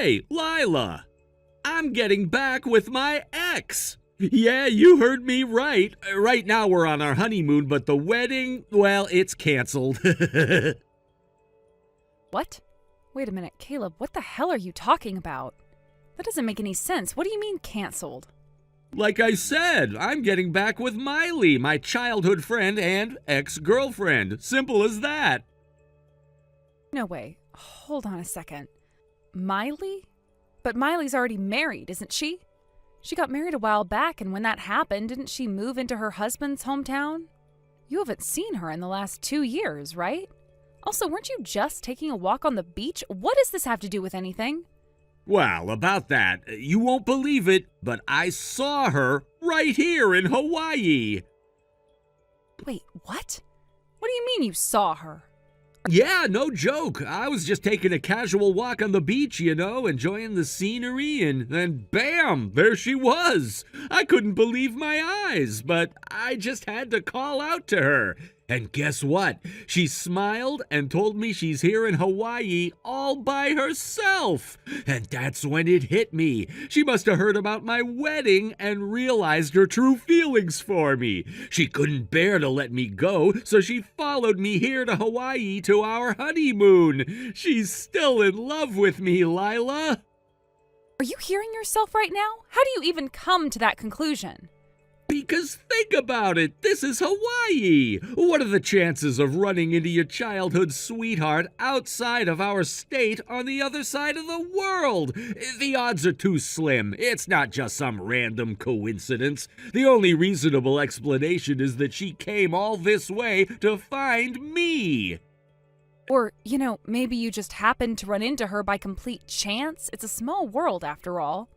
Hey, Lila! I'm getting back with my ex! Yeah, you heard me right. Right now we're on our honeymoon, but the wedding, well, it's canceled. What? Wait a minute, Caleb, what the hell are you talking about? That doesn't make any sense. What do you mean canceled? Like I said, I'm getting back with Miley, my childhood friend and ex-girlfriend. Simple as that. No way. Hold on a second. Miley? But Miley's already married, isn't she? She got married a while back, and when that happened, didn't she move into her husband's hometown? You haven't seen her in the last 2 years, right? Also, weren't you just taking a walk on the beach? What does this have to do with anything? Well, about that, you won't believe it, but I saw her right here in Hawaii. Wait, what? What do you mean you saw her? Yeah, no joke. I was just taking a casual walk on the beach, enjoying the scenery, and then bam, there she was. I couldn't believe my eyes, but I just had to call out to her. And guess what? She smiled and told me she's here in Hawaii all by herself. And that's when it hit me. She must have heard about my wedding and realized her true feelings for me. She couldn't bear to let me go, so she followed me here to Hawaii to our honeymoon. She's still in love with me, Lila. Are you hearing yourself right now? How do you even come to that conclusion? Because think about it, this is Hawaii. What are the chances of running into your childhood sweetheart outside of our state on the other side of the world? The odds are too slim. It's not just some random coincidence. The only reasonable explanation is that she came all this way to find me. Or, maybe you just happened to run into her by complete chance. It's a small world after all.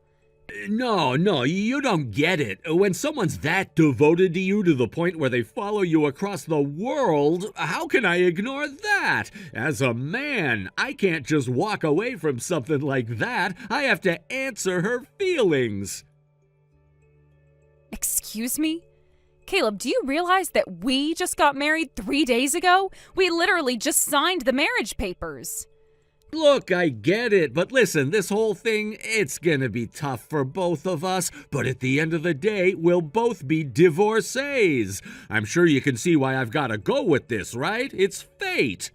No, you don't get it. When someone's that devoted to you to the point where they follow you across the world, how can I ignore that? As a man, I can't just walk away from something like that. I have to answer her feelings. Excuse me? Caleb, do you realize that we just got married 3 days ago? We literally just signed the marriage papers. Look, I get it, but listen, this whole thing, it's gonna be tough for both of us, but at the end of the day, we'll both be divorcees. I'm sure you can see why I've gotta go with this, right? It's fate.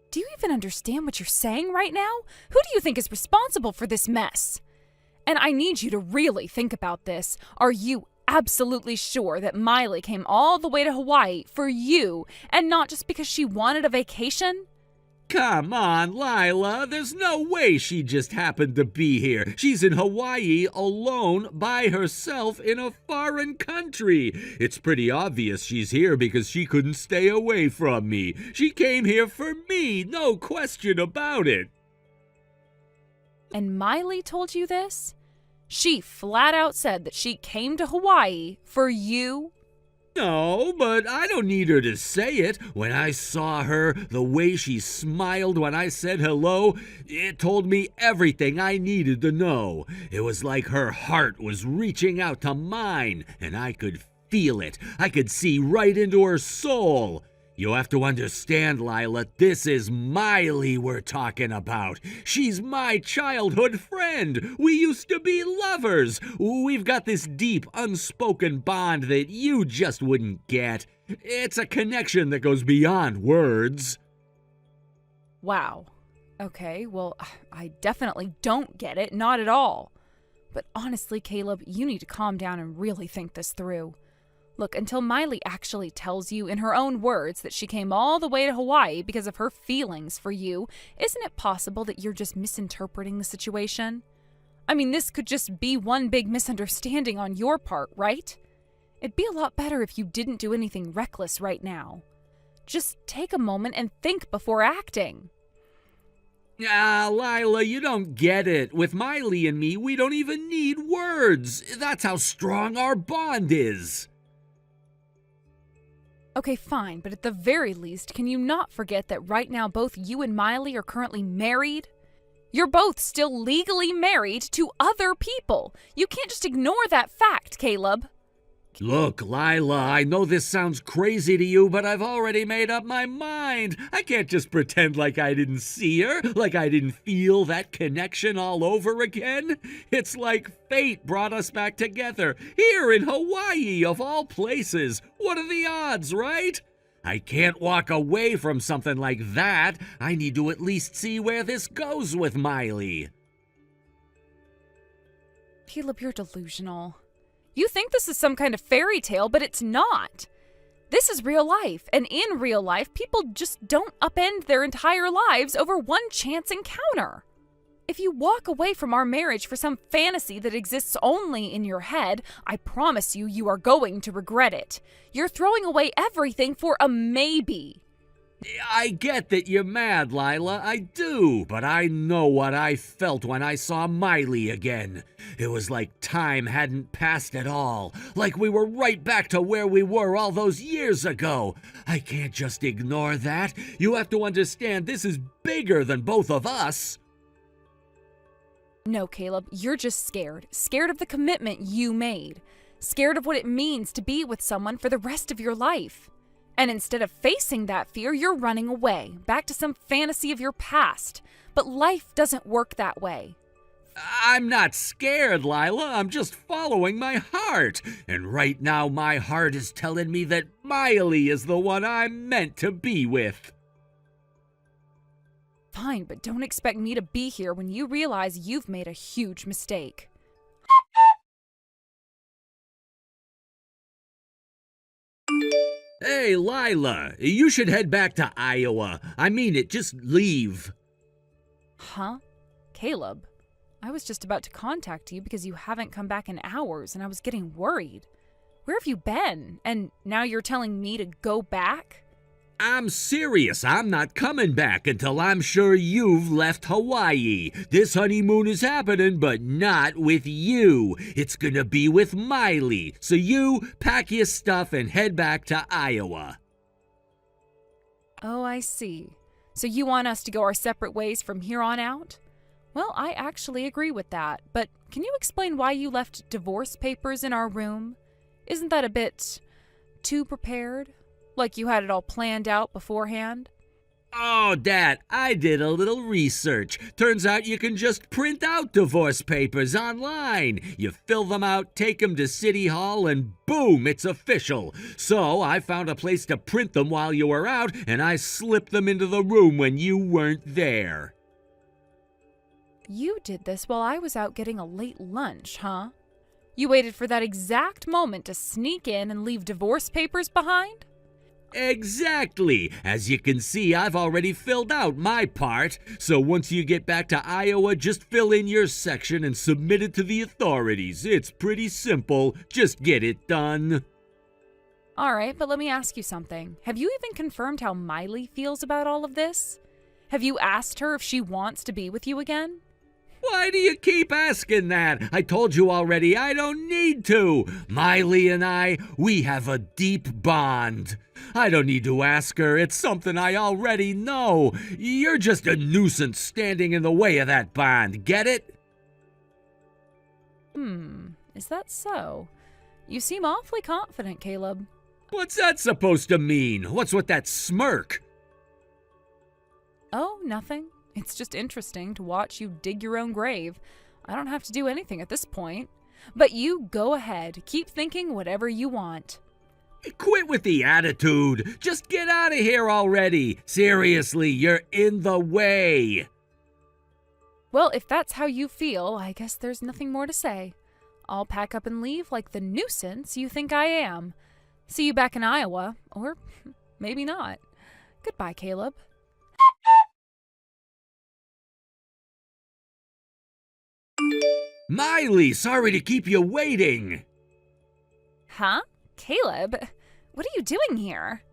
Do you even understand what you're saying right now? Who do you think is responsible for this mess? And I need you to really think about this. Are you absolutely sure that Miley came all the way to Hawaii for you and not just because she wanted a vacation? Come on, Lila, there's no way she just happened to be here. She's in Hawaii alone by herself in a foreign country. It's pretty obvious she's here because she couldn't stay away from me. She came here for me, no question about it. And Miley told you this? She flat out said that she came to Hawaii for you? No, but I don't need her to say it. When I saw her, the way she smiled when I said hello, it told me everything I needed to know. It was like her heart was reaching out to mine, and I could feel it. I could see right into her soul. You have to understand, Lila, this is Miley we're talking about. She's my childhood friend. We used to be lovers. We've got this deep, unspoken bond that you just wouldn't get. It's a connection that goes beyond words. Wow. Okay, well, I definitely don't get it, not at all. But honestly, Caleb, you need to calm down and really think this through. Look, until Miley actually tells you in her own words that she came all the way to Hawaii because of her feelings for you, isn't it possible that you're just misinterpreting the situation? I mean, this could just be one big misunderstanding on your part, right? It'd be a lot better if you didn't do anything reckless right now. Just take a moment and think before acting. Lila, you don't get it. With Miley and me, we don't even need words. That's how strong our bond is. Okay, fine, but at the very least, can you not forget that right now both you and Miley are currently married? You're both still legally married to other people. You can't just ignore that fact, Caleb. Look, Lila, I know this sounds crazy to you, but I've already made up my mind. I can't just pretend like I didn't see her, like I didn't feel that connection all over again. It's like fate brought us back together, here in Hawaii, of all places. What are the odds, right? I can't walk away from something like that. I need to at least see where this goes with Miley. Caleb, you're delusional. You think this is some kind of fairy tale, but it's not. This is real life, and in real life, people just don't upend their entire lives over one chance encounter. If you walk away from our marriage for some fantasy that exists only in your head, I promise you, you are going to regret it. You're throwing away everything for a maybe. I get that you're mad, Lila, I do, but I know what I felt when I saw Miley again. It was like time hadn't passed at all, like we were right back to where we were all those years ago. I can't just ignore that. You have to understand this is bigger than both of us. No, Caleb, you're just scared. Scared of the commitment you made. Scared of what it means to be with someone for the rest of your life. And instead of facing that fear, you're running away, back to some fantasy of your past. But life doesn't work that way. I'm not scared, Lila. I'm just following my heart. And right now, my heart is telling me that Miley is the one I'm meant to be with. Fine, but don't expect me to be here when you realize you've made a huge mistake. Hey, Lila, you should head back to Iowa. I mean it, just leave. Huh? Caleb, I was just about to contact you because you haven't come back in hours and I was getting worried. Where have you been? And now you're telling me to go back? I'm serious. I'm not coming back until I'm sure you've left Hawaii. This honeymoon is happening, but not with you. It's gonna be with Miley. So you pack your stuff and head back to Iowa. Oh, I see. So you want us to go our separate ways from here on out? Well, I actually agree with that. But can you explain why you left divorce papers in our room? Isn't that a bit too prepared? Like you had it all planned out beforehand? Oh, Dad, I did a little research. Turns out you can just print out divorce papers online. You fill them out, take them to City Hall, and boom, it's official. So I found a place to print them while you were out, and I slipped them into the room when you weren't there. You did this while I was out getting a late lunch, huh? You waited for that exact moment to sneak in and leave divorce papers behind? Exactly. As you can see, I've already filled out my part. So once you get back to Iowa, just fill in your section and submit it to the authorities. It's pretty simple. Just get it done. All right, but let me ask you something. Have you even confirmed how Miley feels about all of this? Have you asked her if she wants to be with you again? Why do you keep asking that? I told you already I don't need to. Miley and I, we have a deep bond. I don't need to ask her. It's something I already know. You're just a nuisance standing in the way of that bond. Get it? Is that so? You seem awfully confident, Caleb. What's that supposed to mean? What's with that smirk? Oh, nothing. It's just interesting to watch you dig your own grave. I don't have to do anything at this point. But you go ahead. Keep thinking whatever you want. Quit with the attitude. Just get out of here already. Seriously, you're in the way. Well, if that's how you feel, I guess there's nothing more to say. I'll pack up and leave like the nuisance you think I am. See you back in Iowa, or maybe not. Goodbye, Caleb. Miley, sorry to keep you waiting. Huh? Caleb? What are you doing here?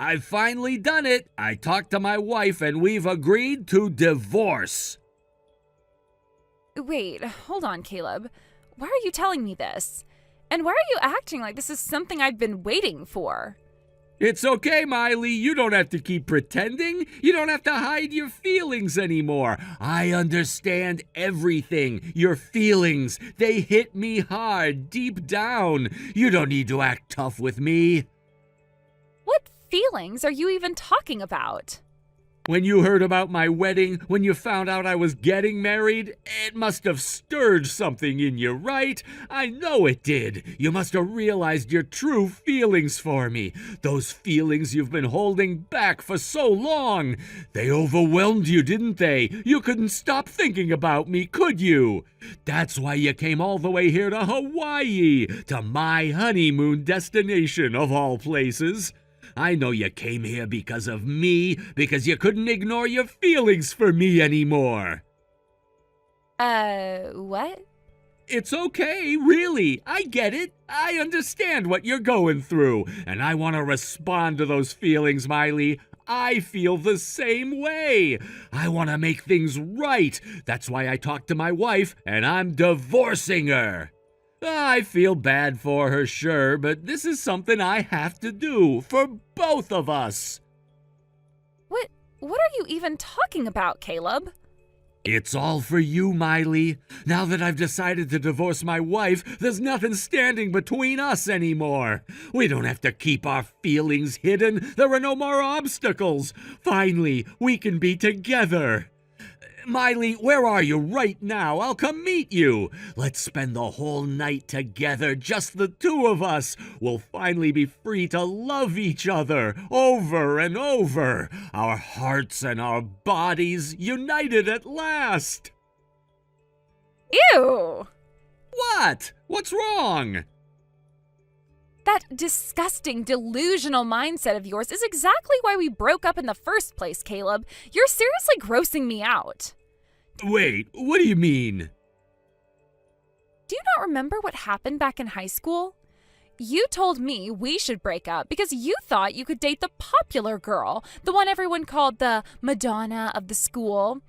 I've finally done it. I talked to my wife and we've agreed to divorce. Wait, hold on, Caleb. Why are you telling me this? And why are you acting like this is something I've been waiting for? It's okay, Miley. You don't have to keep pretending. You don't have to hide your feelings anymore. I understand everything. Your feelings, they hit me hard, deep down. You don't need to act tough with me. What feelings are you even talking about? When you heard about my wedding, when you found out I was getting married, it must have stirred something in you, right? I know it did. You must have realized your true feelings for me. Those feelings you've been holding back for so long. They overwhelmed you, didn't they? You couldn't stop thinking about me, could you? That's why you came all the way here to Hawaii, to my honeymoon destination of all places. I know you came here because of me, because you couldn't ignore your feelings for me anymore. What? It's okay, really. I get it. I understand what you're going through, and I want to respond to those feelings, Miley. I feel the same way. I want to make things right. That's why I talked to my wife, and I'm divorcing her. I feel bad for her, sure, but this is something I have to do for both of us. What are you even talking about, Caleb? It's all for you, Miley. Now that I've decided to divorce my wife, there's nothing standing between us anymore. We don't have to keep our feelings hidden. There are no more obstacles. Finally, we can be together. Miley, where are you right now? I'll come meet you. Let's spend the whole night together, just the two of us. We'll finally be free to love each other over and over. Our hearts and our bodies united at last. Ew! What? What's wrong? That disgusting, delusional mindset of yours is exactly why we broke up in the first place, Caleb. You're seriously grossing me out. Wait, what do you mean? Do you not remember what happened back in high school? You told me we should break up because you thought you could date the popular girl, the one everyone called the Madonna of the school.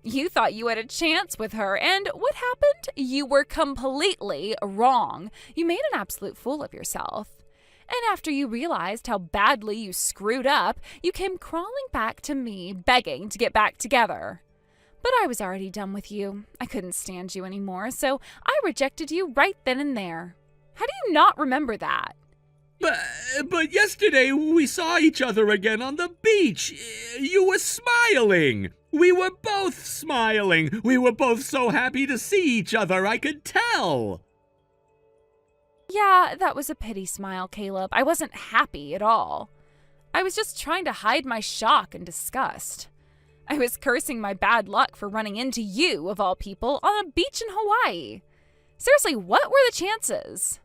You thought you had a chance with her, and what happened? You were completely wrong. You made an absolute fool of yourself. And after you realized how badly you screwed up, you came crawling back to me, begging to get back together. But I was already done with you. I couldn't stand you anymore, so I rejected you right then and there. How do you not remember that? But yesterday we saw each other again on the beach. You were smiling. We were both smiling. We were both so happy to see each other, I could tell. Yeah, that was a pity smile, Caleb. I wasn't happy at all. I was just trying to hide my shock and disgust. I was cursing my bad luck for running into you, of all people, on a beach in Hawaii. Seriously, what were the chances?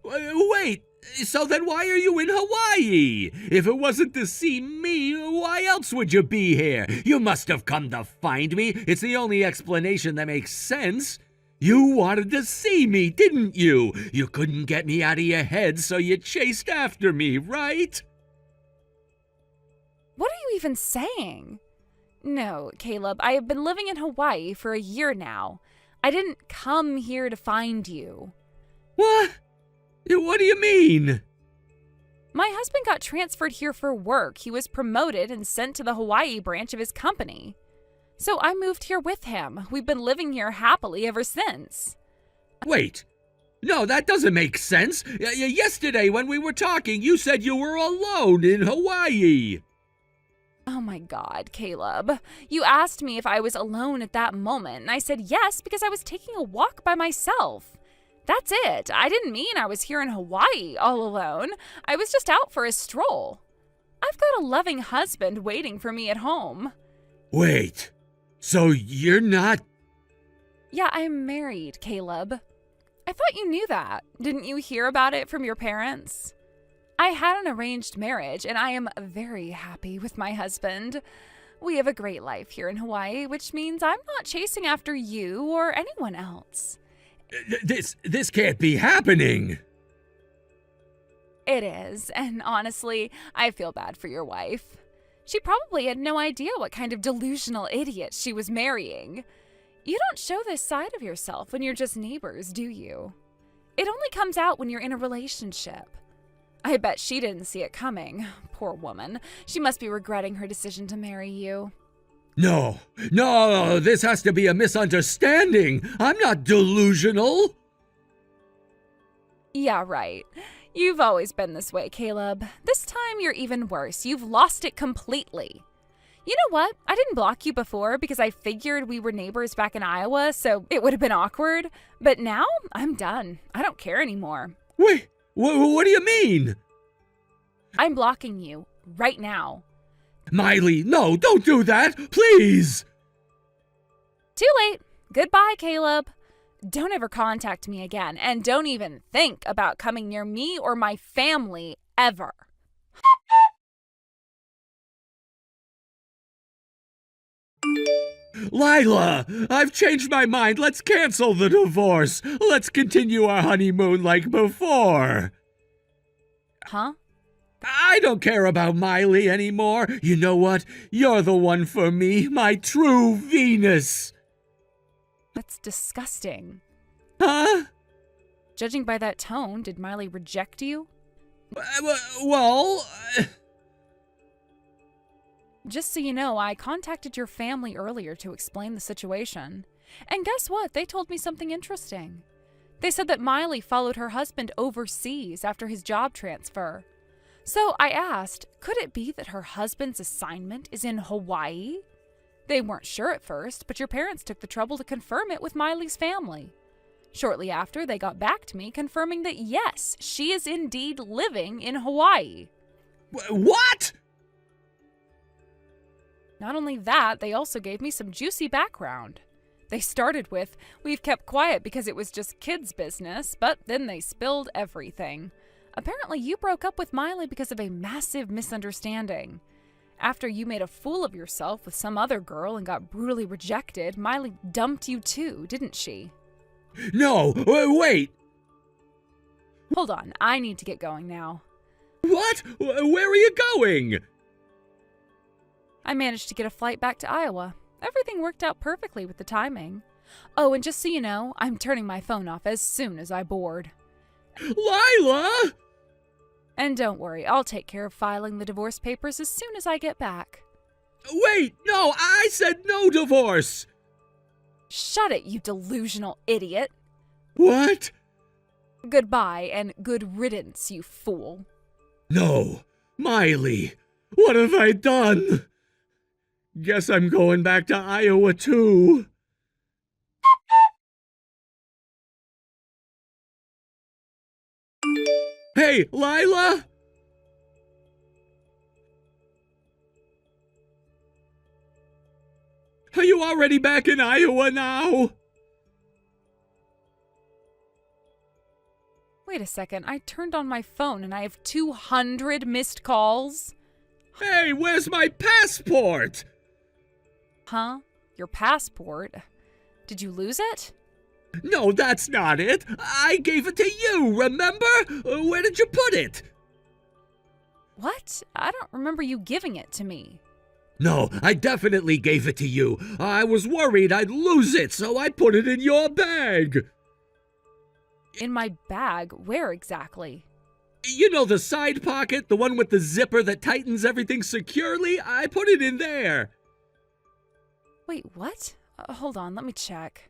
Wait, so then why are you in Hawaii? If it wasn't to see me, why else would you be here? You must have come to find me. It's the only explanation that makes sense. You wanted to see me, didn't you? You couldn't get me out of your head, so you chased after me, right? What are you even saying? No, Caleb, I have been living in Hawaii for a year now. I didn't come here to find you. What? What do you mean? My husband got transferred here for work. He was promoted and sent to the Hawaii branch of his company. So I moved here with him. We've been living here happily ever since. Wait. No, that doesn't make sense. Yesterday when we were talking, you said you were alone in Hawaii. Oh my God, Caleb. You asked me if I was alone at that moment, and I said yes because I was taking a walk by myself. That's it. I didn't mean I was here in Hawaii all alone. I was just out for a stroll. I've got a loving husband waiting for me at home. Wait, so you're not... Yeah, I'm married, Caleb. I thought you knew that. Didn't you hear about it from your parents? I had an arranged marriage, and I am very happy with my husband. We have a great life here in Hawaii, which means I'm not chasing after you or anyone else. This can't be happening. It is, and honestly, I feel bad for your wife. She probably had no idea what kind of delusional idiot she was marrying. You don't show this side of yourself when you're just neighbors, do you? It only comes out when you're in a relationship. I bet she didn't see it coming. Poor woman. She must be regretting her decision to marry you. No, this has to be a misunderstanding. I'm not delusional. Yeah, right. You've always been this way, Caleb. This time you're even worse. You've lost it completely. You know what? I didn't block you before because I figured we were neighbors back in Iowa, so it would have been awkward. But now, I'm done. I don't care anymore. Wait, what do you mean? I'm blocking you right now. Miley, no, don't do that, please! Too late. Goodbye, Caleb. Don't ever contact me again, and don't even think about coming near me or my family ever. Lila, I've changed my mind. Let's cancel the divorce. Let's continue our honeymoon like before. Huh? I don't care about Miley anymore. You know what? You're the one for me, my true Venus. That's disgusting. Huh? Judging by that tone, did Miley reject you? Well... Just so you know, I contacted your family earlier to explain the situation. And guess what? They told me something interesting. They said that Miley followed her husband overseas after his job transfer. So I asked, could it be that her husband's assignment is in Hawaii? They weren't sure at first, but your parents took the trouble to confirm it with Miley's family. Shortly after, they got back to me confirming that yes, she is indeed living in Hawaii. What? Not only that, they also gave me some juicy background. They started with, we've kept quiet because it was just kids' business, but then they spilled everything. Apparently, you broke up with Miley because of a massive misunderstanding. After you made a fool of yourself with some other girl and got brutally rejected, Miley dumped you too, didn't she? No, wait! Hold on, I need to get going now. What? Where are you going? I managed to get a flight back to Iowa. Everything worked out perfectly with the timing. Oh, and just so you know, I'm turning my phone off as soon as I board. Lila! And don't worry, I'll take care of filing the divorce papers as soon as I get back. Wait, no, I said no divorce! Shut it, you delusional idiot. What? Goodbye and good riddance, you fool. No, Miley, what have I done? Guess I'm going back to Iowa too. Hey, Lila! Are you already back in Iowa now? Wait a second, I turned on my phone and I have 200 missed calls? Hey, where's my passport? Huh? Your passport? Did you lose it? No, that's not it. I gave it to you, remember? Where did you put it? What? I don't remember you giving it to me. No, I definitely gave it to you. I was worried I'd lose it, so I put it in your bag. In my bag? Where exactly? You know the side pocket, the one with the zipper that tightens everything securely? I put it in there. Wait, what? Hold on, let me check.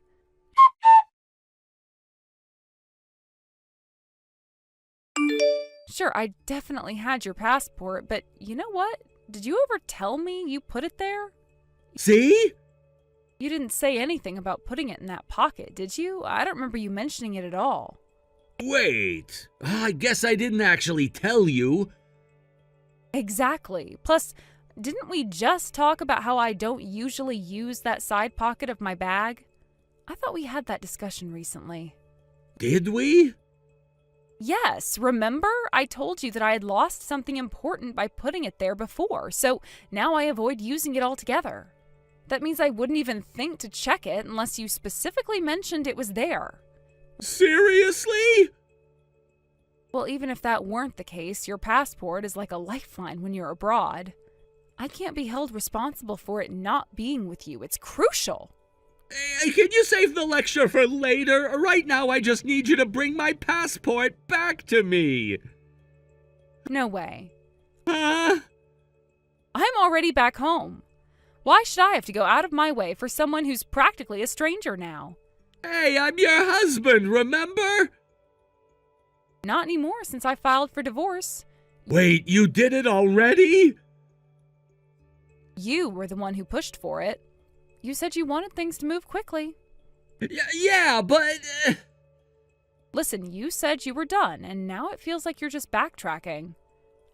Sure, I definitely had your passport, but you know what? Did you ever tell me you put it there? See? You didn't say anything about putting it in that pocket, did you? I don't remember you mentioning it at all. Wait, I guess I didn't actually tell you. Exactly. Plus, didn't we just talk about how I don't usually use that side pocket of my bag? I thought we had that discussion recently. Did we? Yes, remember? I told you that I had lost something important by putting it there before, so now I avoid using it altogether. That means I wouldn't even think to check it unless you specifically mentioned it was there. Seriously? Well, even if that weren't the case, your passport is like a lifeline when you're abroad. I can't be held responsible for it not being with you. It's crucial. Can you save the lecture for later? Right now, I just need you to bring my passport back to me. No way. Huh? I'm already back home. Why should I have to go out of my way for someone who's practically a stranger now? Hey, I'm your husband, remember? Not anymore since I filed for divorce. Wait, you did it already? You were the one who pushed for it. You said you wanted things to move quickly. Yeah, but... Listen, you said you were done, and now it feels like you're just backtracking.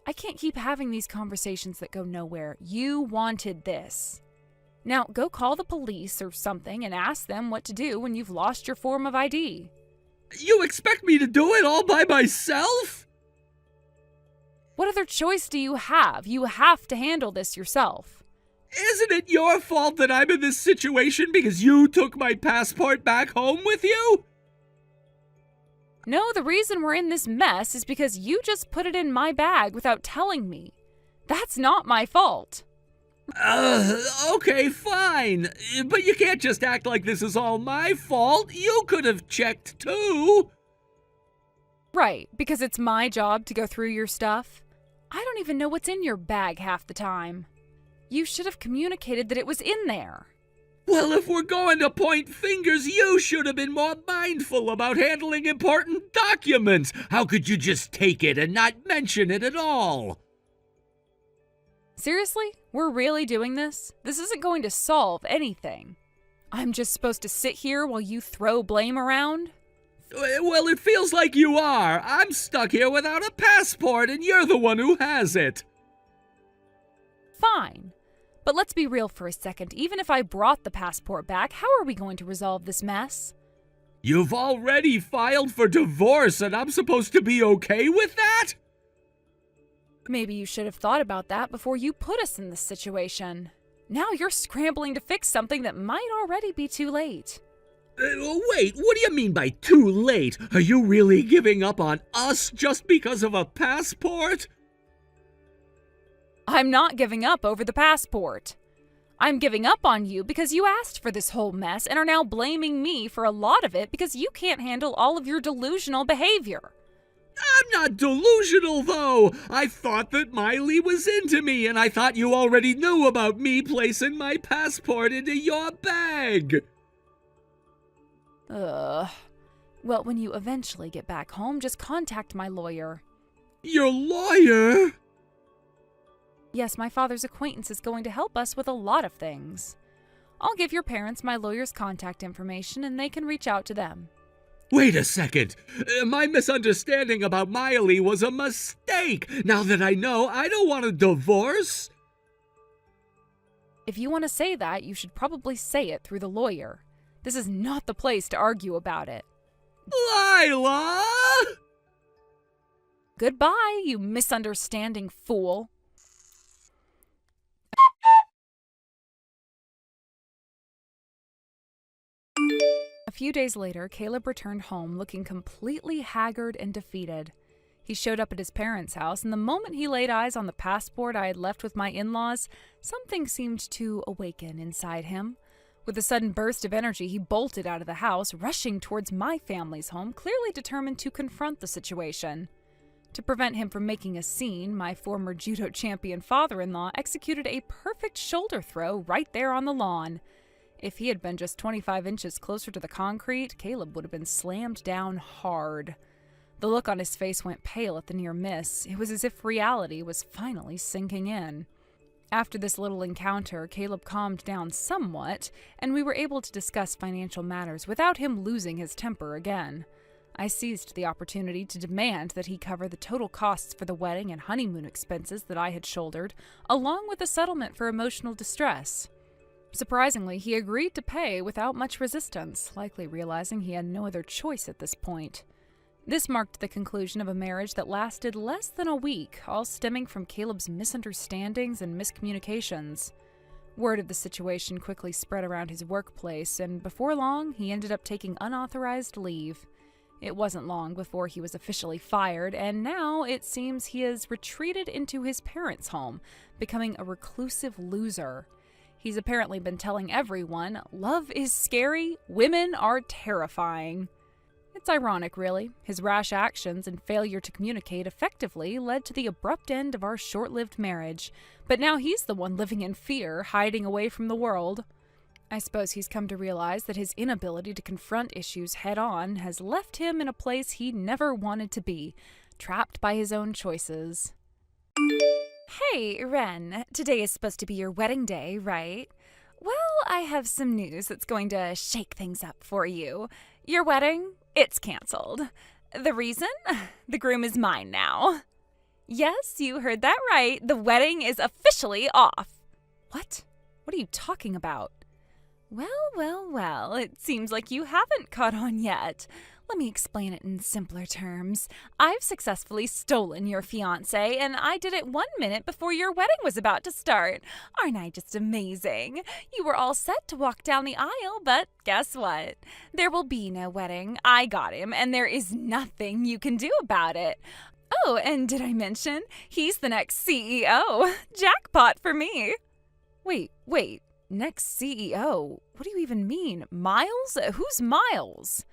I can't keep having these conversations that go nowhere. You wanted this. Now, go call the police or something and ask them what to do when you've lost your form of ID. You expect me to do it all by myself? What other choice do you have? You have to handle this yourself. Isn't it your fault that I'm in this situation because you took my passport back home with you? No, the reason we're in this mess is because you just put it in my bag without telling me. That's not my fault. Okay, fine. But you can't just act like this is all my fault. You could have checked too. Right, because it's my job to go through your stuff. I don't even know what's in your bag half the time. You should have communicated that it was in there. Well, if we're going to point fingers, you should have been more mindful about handling important documents. How could you just take it and not mention it at all? Seriously? We're really doing this? This isn't going to solve anything. I'm just supposed to sit here while you throw blame around? Well, it feels like you are. I'm stuck here without a passport, and you're the one who has it. Fine. But let's be real for a second. Even if I brought the passport back, how are we going to resolve this mess? You've already filed for divorce, and I'm supposed to be okay with that? Maybe you should have thought about that before you put us in this situation. Now you're scrambling to fix something that might already be too late. Wait, what do you mean by too late? Are you really giving up on us just because of a passport? I'm not giving up over the passport. I'm giving up on you because you asked for this whole mess and are now blaming me for a lot of it because you can't handle all of your delusional behavior. I'm not delusional, though. I thought that Miley was into me, and I thought you already knew about me placing my passport into your bag. Well, when you eventually get back home, just contact my lawyer. Your lawyer? Yes, my father's acquaintance is going to help us with a lot of things. I'll give your parents my lawyer's contact information and they can reach out to them. Wait a second. My misunderstanding about Miley was a mistake. Now that I know, I don't want a divorce. If you want to say that, you should probably say it through the lawyer. This is not the place to argue about it. Lila! Goodbye, you misunderstanding fool. A few days later, Caleb returned home looking completely haggard and defeated. He showed up at his parents' house, and the moment he laid eyes on the passport I had left with my in-laws, something seemed to awaken inside him. With a sudden burst of energy, he bolted out of the house, rushing towards my family's home, clearly determined to confront the situation. To prevent him from making a scene, my former judo champion father-in-law executed a perfect shoulder throw right there on the lawn. If he had been just 25 inches closer to the concrete, Caleb would have been slammed down hard. The look on his face went pale at the near miss. It was as if reality was finally sinking in. After this little encounter, Caleb calmed down somewhat, and we were able to discuss financial matters without him losing his temper again. I seized the opportunity to demand that he cover the total costs for the wedding and honeymoon expenses that I had shouldered, along with a settlement for emotional distress. Surprisingly, he agreed to pay without much resistance, likely realizing he had no other choice at this point. This marked the conclusion of a marriage that lasted less than a week, all stemming from Caleb's misunderstandings and miscommunications. Word of the situation quickly spread around his workplace, and before long, he ended up taking unauthorized leave. It wasn't long before he was officially fired, and now it seems he has retreated into his parents' home, becoming a reclusive loser. He's apparently been telling everyone, love is scary, women are terrifying. It's ironic, really. His rash actions and failure to communicate effectively led to the abrupt end of our short-lived marriage. But now he's the one living in fear, hiding away from the world. I suppose he's come to realize that his inability to confront issues head-on has left him in a place he never wanted to be, trapped by his own choices. Hey, Ren. Today is supposed to be your wedding day, right? Well, I have some news that's going to shake things up for you. Your wedding? It's canceled. The reason? The groom is mine now. Yes, you heard that right. The wedding is officially off. What? What are you talking about? Well, it seems like you haven't caught on yet. Let me explain it in simpler terms. I've successfully stolen your fiancé, and I did it 1 minute before your wedding was about to start. Aren't I just amazing? You were all set to walk down the aisle, but guess what? There will be no wedding. I got him, and there is nothing you can do about it. Oh, and did I mention? He's the next CEO. Jackpot for me. Wait. Next CEO? What do you even mean? Miles? Who's Miles?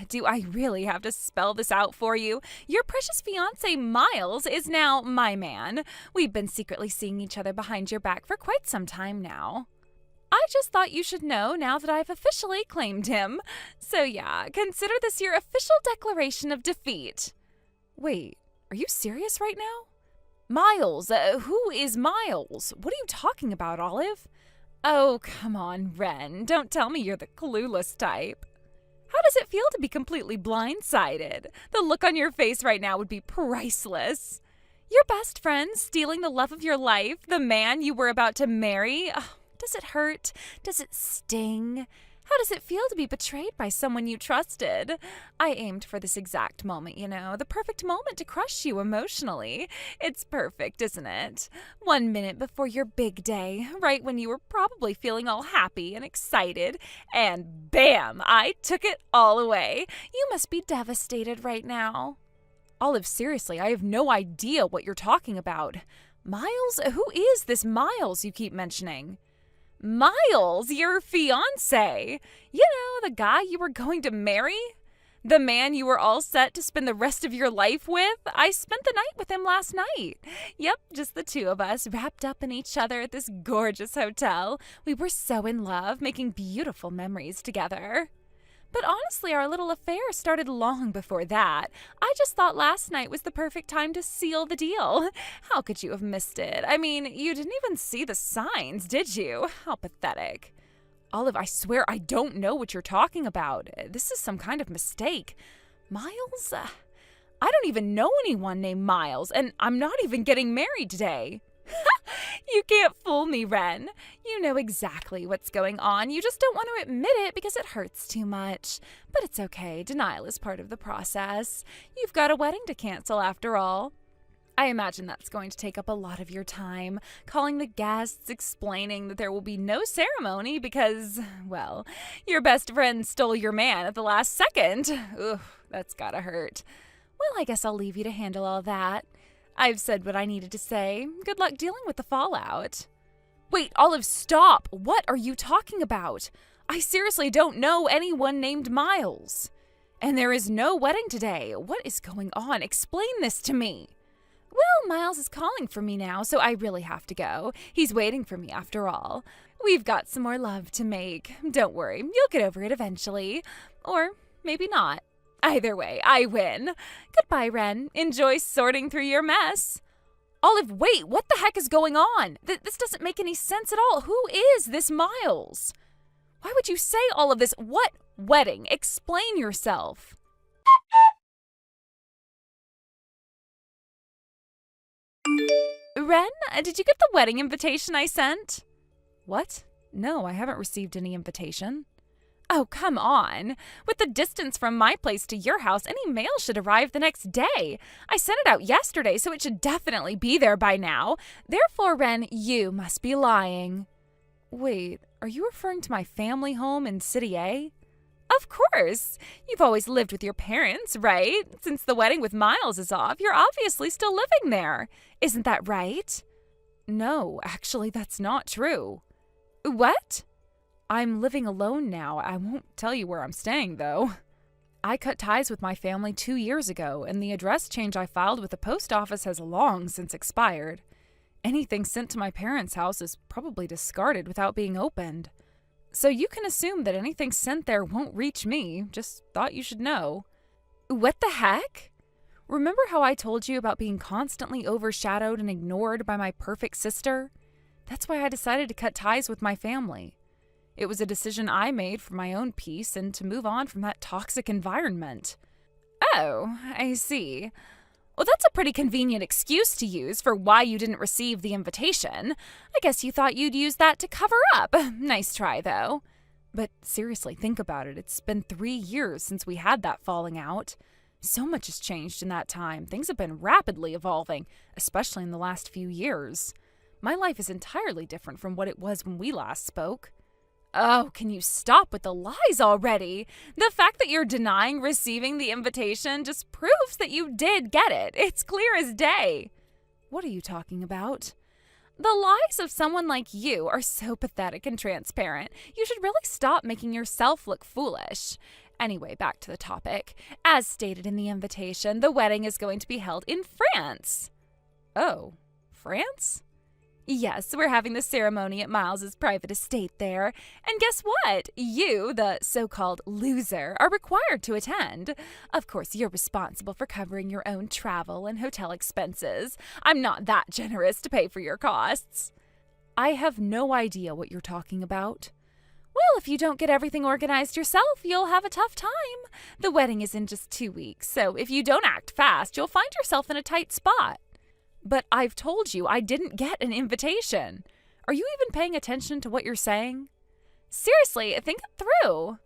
Do I really have to spell this out for you? Your precious fiancé, Miles, is now my man. We've been secretly seeing each other behind your back for quite some time now. I just thought you should know now that I've officially claimed him. So yeah, consider this your official declaration of defeat. Wait, are you serious right now? Miles, who is Miles? What are you talking about, Olive? Oh, come on, Ren. Don't tell me you're the clueless type. How does it feel to be completely blindsided? The look on your face right now would be priceless. Your best friend stealing the love of your life, the man you were about to marry. Oh, does it hurt? Does it sting? How does it feel to be betrayed by someone you trusted? I aimed for this exact moment, the perfect moment to crush you emotionally. It's perfect, isn't it? 1 minute before your big day, right when you were probably feeling all happy and excited, and bam, I took it all away. You must be devastated right now. Olive, seriously, I have no idea what you're talking about. Miles? Who is this Miles you keep mentioning? Miles, your fiancé. The guy you were going to marry? The man you were all set to spend the rest of your life with? I spent the night with him last night. Yep, just the two of us, wrapped up in each other at this gorgeous hotel. We were so in love, making beautiful memories together. But honestly, our little affair started long before that. I just thought last night was the perfect time to seal the deal. How could you have missed it? I mean, you didn't even see the signs, did you? How pathetic. Olive, I swear I don't know what you're talking about. This is some kind of mistake. Miles? I don't even know anyone named Miles, and I'm not even getting married today. You can't fool me, Ren. You know exactly what's going on. You just don't want to admit it because it hurts too much. But it's okay. Denial is part of the process. You've got a wedding to cancel after all. I imagine that's going to take up a lot of your time, calling the guests, explaining that there will be no ceremony because, well, your best friend stole your man at the last second. Ugh, that's gotta hurt. Well, I guess I'll leave you to handle all that. I've said what I needed to say. Good luck dealing with the fallout. Wait, Olive, stop! What are you talking about? I seriously don't know anyone named Miles. And there is no wedding today. What is going on? Explain this to me. Well, Miles is calling for me now, so I really have to go. He's waiting for me after all. We've got some more love to make. Don't worry, you'll get over it eventually. Or maybe not. Either way, I win. Goodbye, Ren. Enjoy sorting through your mess. Olive, wait, what the heck is going on? This doesn't make any sense at all. Who is this Miles? Why would you say all of this? What wedding? Explain yourself. Ren, did you get the wedding invitation I sent? What? No, I haven't received any invitation. Oh, come on. With the distance from my place to your house, any mail should arrive the next day. I sent it out yesterday, so it should definitely be there by now. Therefore, Ren, you must be lying. Wait, are you referring to my family home in City A? Of course. You've always lived with your parents, right? Since the wedding with Miles is off, you're obviously still living there. Isn't that right? No, actually, that's not true. What? I'm living alone now. I won't tell you where I'm staying, though. I cut ties with my family 2 years ago, and the address change I filed with the post office has long since expired. Anything sent to my parents' house is probably discarded without being opened. So you can assume that anything sent there won't reach me. Just thought you should know. What the heck? Remember how I told you about being constantly overshadowed and ignored by my perfect sister? That's why I decided to cut ties with my family. It was a decision I made for my own peace and to move on from that toxic environment. Oh, I see. Well, that's a pretty convenient excuse to use for why you didn't receive the invitation. I guess you thought you'd use that to cover up. Nice try, though. But seriously, think about it. It's been 3 years since we had that falling out. So much has changed in that time. Things have been rapidly evolving, especially in the last few years. My life is entirely different from what it was when we last spoke. Oh, can you stop with the lies already? The fact that you're denying receiving the invitation just proves that you did get it. It's clear as day. What are you talking about? The lies of someone like you are so pathetic and transparent. You should really stop making yourself look foolish. Anyway, back to the topic. As stated in the invitation, the wedding is going to be held in France. Oh, France? Yes, we're having the ceremony at Miles's private estate there. And guess what? You, the so-called loser, are required to attend. Of course, you're responsible for covering your own travel and hotel expenses. I'm not that generous to pay for your costs. I have no idea what you're talking about. Well, if you don't get everything organized yourself, you'll have a tough time. The wedding is in just 2 weeks, so if you don't act fast, you'll find yourself in a tight spot. But I've told you I didn't get an invitation. Are you even paying attention to what you're saying? Seriously, think it through.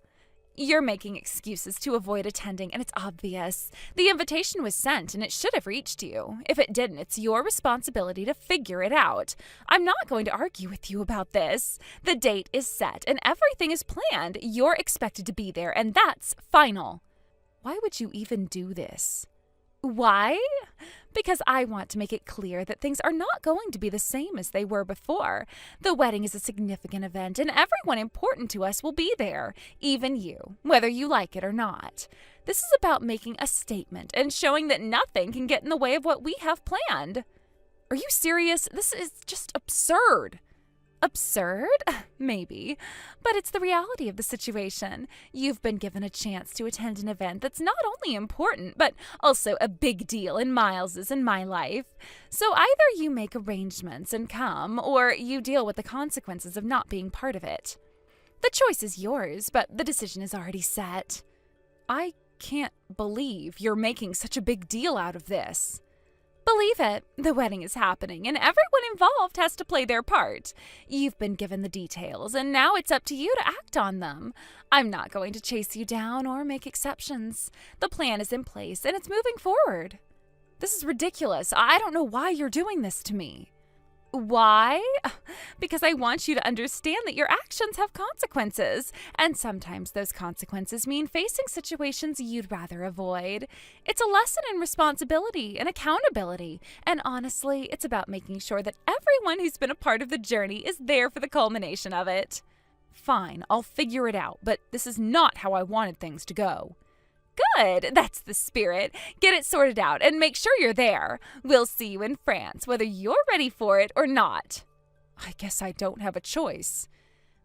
You're making excuses to avoid attending, and it's obvious. The invitation was sent, and it should have reached you. If it didn't, it's your responsibility to figure it out. I'm not going to argue with you about this. The date is set, and everything is planned. You're expected to be there, and that's final. Why would you even do this? Why? Because I want to make it clear that things are not going to be the same as they were before. The wedding is a significant event, and everyone important to us will be there, even you, whether you like it or not. This is about making a statement and showing that nothing can get in the way of what we have planned. Are you serious? This is just absurd. Absurd? Maybe. But it's the reality of the situation. You've been given a chance to attend an event that's not only important, but also a big deal in Miles's and my life. So either you make arrangements and come, or you deal with the consequences of not being part of it. The choice is yours, but the decision is already set. I can't believe you're making such a big deal out of this. Believe it, the wedding is happening, and everyone involved has to play their part. You've been given the details, and now it's up to you to act on them. I'm not going to chase you down or make exceptions. The plan is in place, and it's moving forward. This is ridiculous. I don't know why you're doing this to me. Why? Because I want you to understand that your actions have consequences, and sometimes those consequences mean facing situations you'd rather avoid. It's a lesson in responsibility and accountability, and honestly, it's about making sure that everyone who's been a part of the journey is there for the culmination of it. Fine, I'll figure it out, but this is not how I wanted things to go. Good, that's the spirit. Get it sorted out and make sure you're there. We'll see you in France, whether you're ready for it or not. I guess I don't have a choice.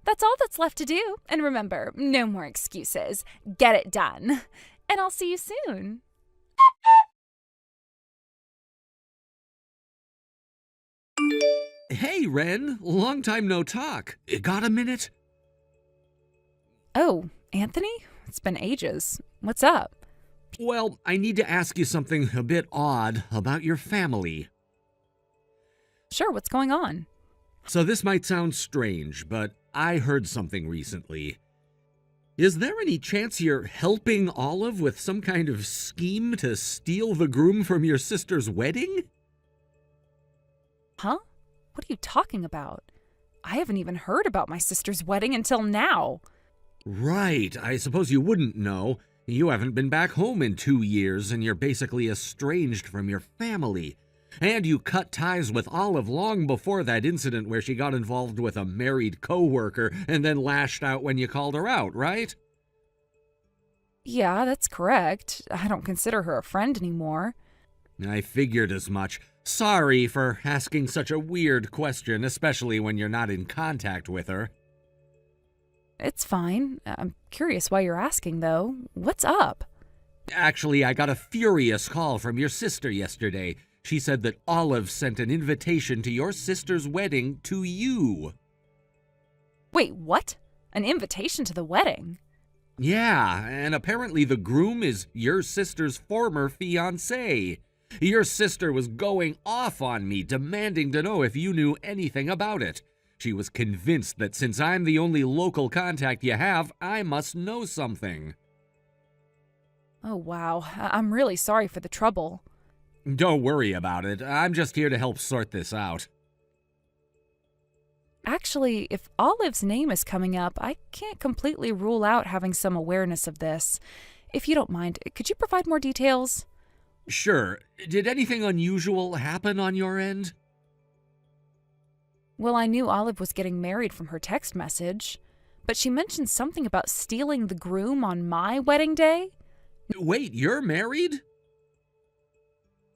That's all that's left to do. And remember, no more excuses. Get it done. And I'll see you soon. Hey, Ren. Long time no talk. Got a minute? Oh, Anthony? It's been ages. What's up? Well, I need to ask you something a bit odd about your family. Sure, what's going on? So this might sound strange, but I heard something recently. Is there any chance you're helping Olive with some kind of scheme to steal the groom from your sister's wedding? Huh? What are you talking about? I haven't even heard about my sister's wedding until now. Right, I suppose you wouldn't know. You haven't been back home in 2 years, and you're basically estranged from your family. And you cut ties with Olive long before that incident where she got involved with a married coworker and then lashed out when you called her out, right? Yeah, that's correct. I don't consider her a friend anymore. I figured as much. Sorry for asking such a weird question, especially when you're not in contact with her. It's fine. I'm curious why you're asking, though. What's up? Actually, I got a furious call from your sister yesterday. She said that Olive sent an invitation to your sister's wedding to you. Wait, what? An invitation to the wedding? Yeah, and apparently the groom is your sister's former fiancé. Your sister was going off on me, demanding to know if you knew anything about it. She was convinced that since I'm the only local contact you have, I must know something. Oh, wow. I'm really sorry for the trouble. Don't worry about it. I'm just here to help sort this out. Actually, if Olive's name is coming up, I can't completely rule out having some awareness of this. If you don't mind, could you provide more details? Sure. Did anything unusual happen on your end? Well, I knew Olive was getting married from her text message, but she mentioned something about stealing the groom on my wedding day. Wait, you're married?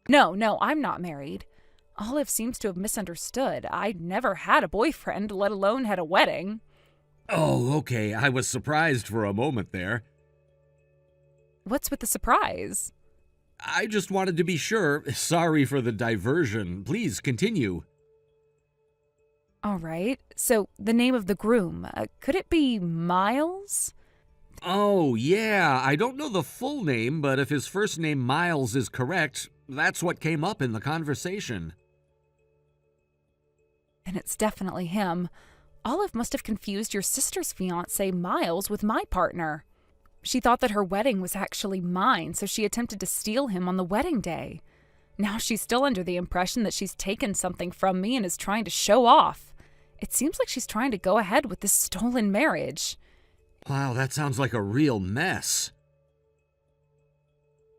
No, I'm not married. Olive seems to have misunderstood. I never had a boyfriend, let alone had a wedding. Oh, okay. I was surprised for a moment there. What's with the surprise? I just wanted to be sure. Sorry for the diversion. Please continue. All right. So, the name of the groom, could it be Miles? Oh, yeah. I don't know the full name, but if his first name Miles is correct, that's what came up in the conversation. And it's definitely him. Olive must have confused your sister's fiancé, Miles, with my partner. She thought that her wedding was actually mine, so she attempted to steal him on the wedding day. Now she's still under the impression that she's taken something from me and is trying to show off. It seems like she's trying to go ahead with this stolen marriage. Wow, that sounds like a real mess.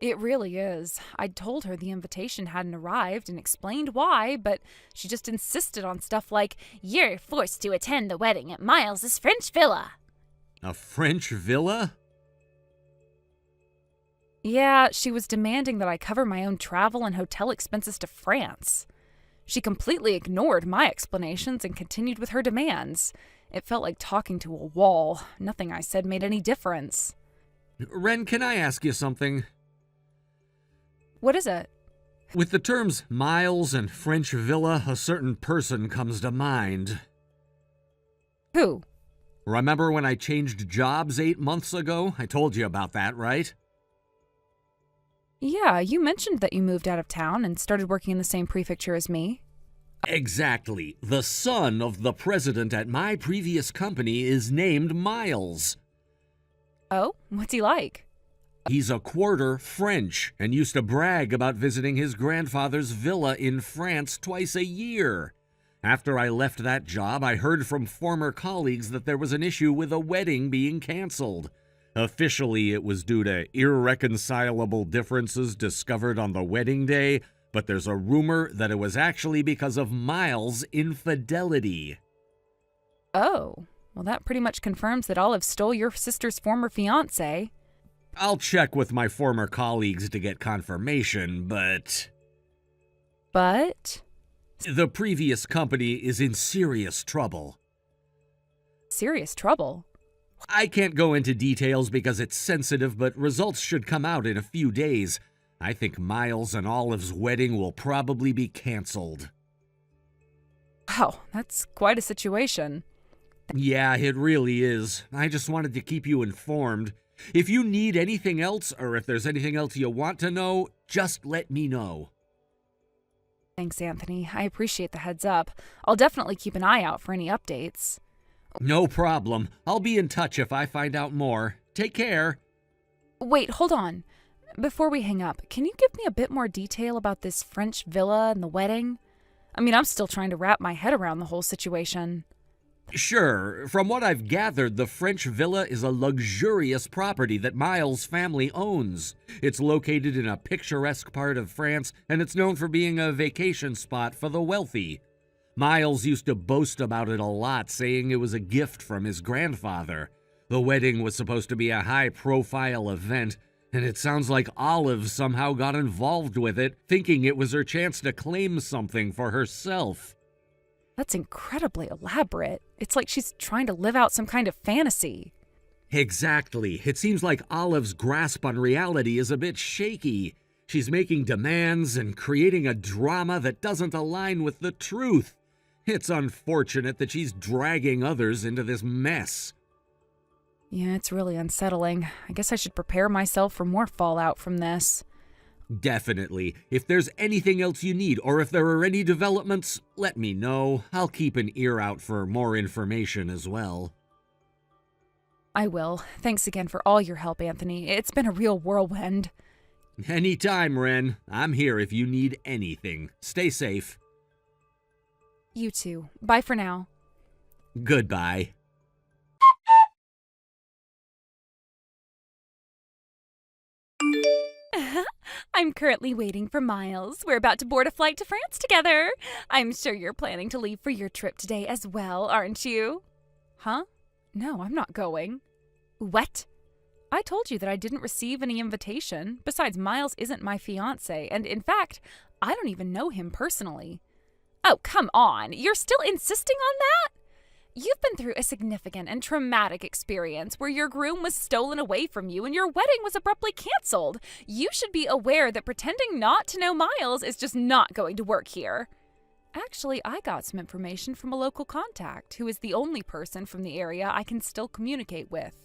It really is. I told her the invitation hadn't arrived and explained why, but she just insisted on stuff like, "You're forced to attend the wedding at Miles's French villa." A French villa? Yeah, she was demanding that I cover my own travel and hotel expenses to France. She completely ignored my explanations and continued with her demands. It felt like talking to a wall. Nothing I said made any difference. Ren, can I ask you something? What is it? With the terms Miles and French villa, a certain person comes to mind. Who? Remember when I changed jobs 8 months ago? I told you about that, right? Yeah, you mentioned that you moved out of town and started working in the same prefecture as me. Exactly. The son of the president at my previous company is named Miles. Oh, what's he like? He's a quarter French and used to brag about visiting his grandfather's villa in France twice a year. After I left that job, I heard from former colleagues that there was an issue with a wedding being canceled. Officially, it was due to irreconcilable differences discovered on the wedding day, but there's a rumor that it was actually because of Miles' infidelity. Oh, well, that pretty much confirms that Olive stole your sister's former fiancé. I'll check with my former colleagues to get confirmation, but But? the previous company is in serious trouble. Serious trouble. I can't go into details because it's sensitive, but results should come out in a few days. I think Miles and Olive's wedding will probably be canceled. Wow, that's quite a situation. Yeah, it really is. I just wanted to keep you informed. If you need anything else, or if there's anything else you want to know, just let me know. Thanks, Anthony. I appreciate the heads up. I'll definitely keep an eye out for any updates. No problem. I'll be in touch if I find out more. Take care. Wait, hold on. Before we hang up, can you give me a bit more detail about this French villa and the wedding? I mean, I'm still trying to wrap my head around the whole situation. Sure. From what I've gathered, the French villa is a luxurious property that Miles' family owns. It's located in a picturesque part of France, and it's known for being a vacation spot for the wealthy. Miles used to boast about it a lot, saying it was a gift from his grandfather. The wedding was supposed to be a high-profile event, and it sounds like Olive somehow got involved with it, thinking it was her chance to claim something for herself. That's incredibly elaborate. It's like she's trying to live out some kind of fantasy. Exactly. It seems like Olive's grasp on reality is a bit shaky. She's making demands and creating a drama that doesn't align with the truth. It's unfortunate that she's dragging others into this mess. Yeah, it's really unsettling. I guess I should prepare myself for more fallout from this. Definitely. If there's anything else you need, or if there are any developments, let me know. I'll keep an ear out for more information as well. I will. Thanks again for all your help, Anthony. It's been a real whirlwind. Anytime, Ren. I'm here if you need anything. Stay safe. You too. Bye for now. Goodbye. I'm currently waiting for Miles. We're about to board a flight to France together. I'm sure you're planning to leave for your trip today as well, aren't you? Huh? No, I'm not going. What? I told you that I didn't receive any invitation. Besides, Miles isn't my fiancé, and in fact, I don't even know him personally. Oh, come on. You're still insisting on that? You've been through a significant and traumatic experience where your groom was stolen away from you and your wedding was abruptly canceled. You should be aware that pretending not to know Miles is just not going to work here. Actually, I got some information from a local contact who is the only person from the area I can still communicate with.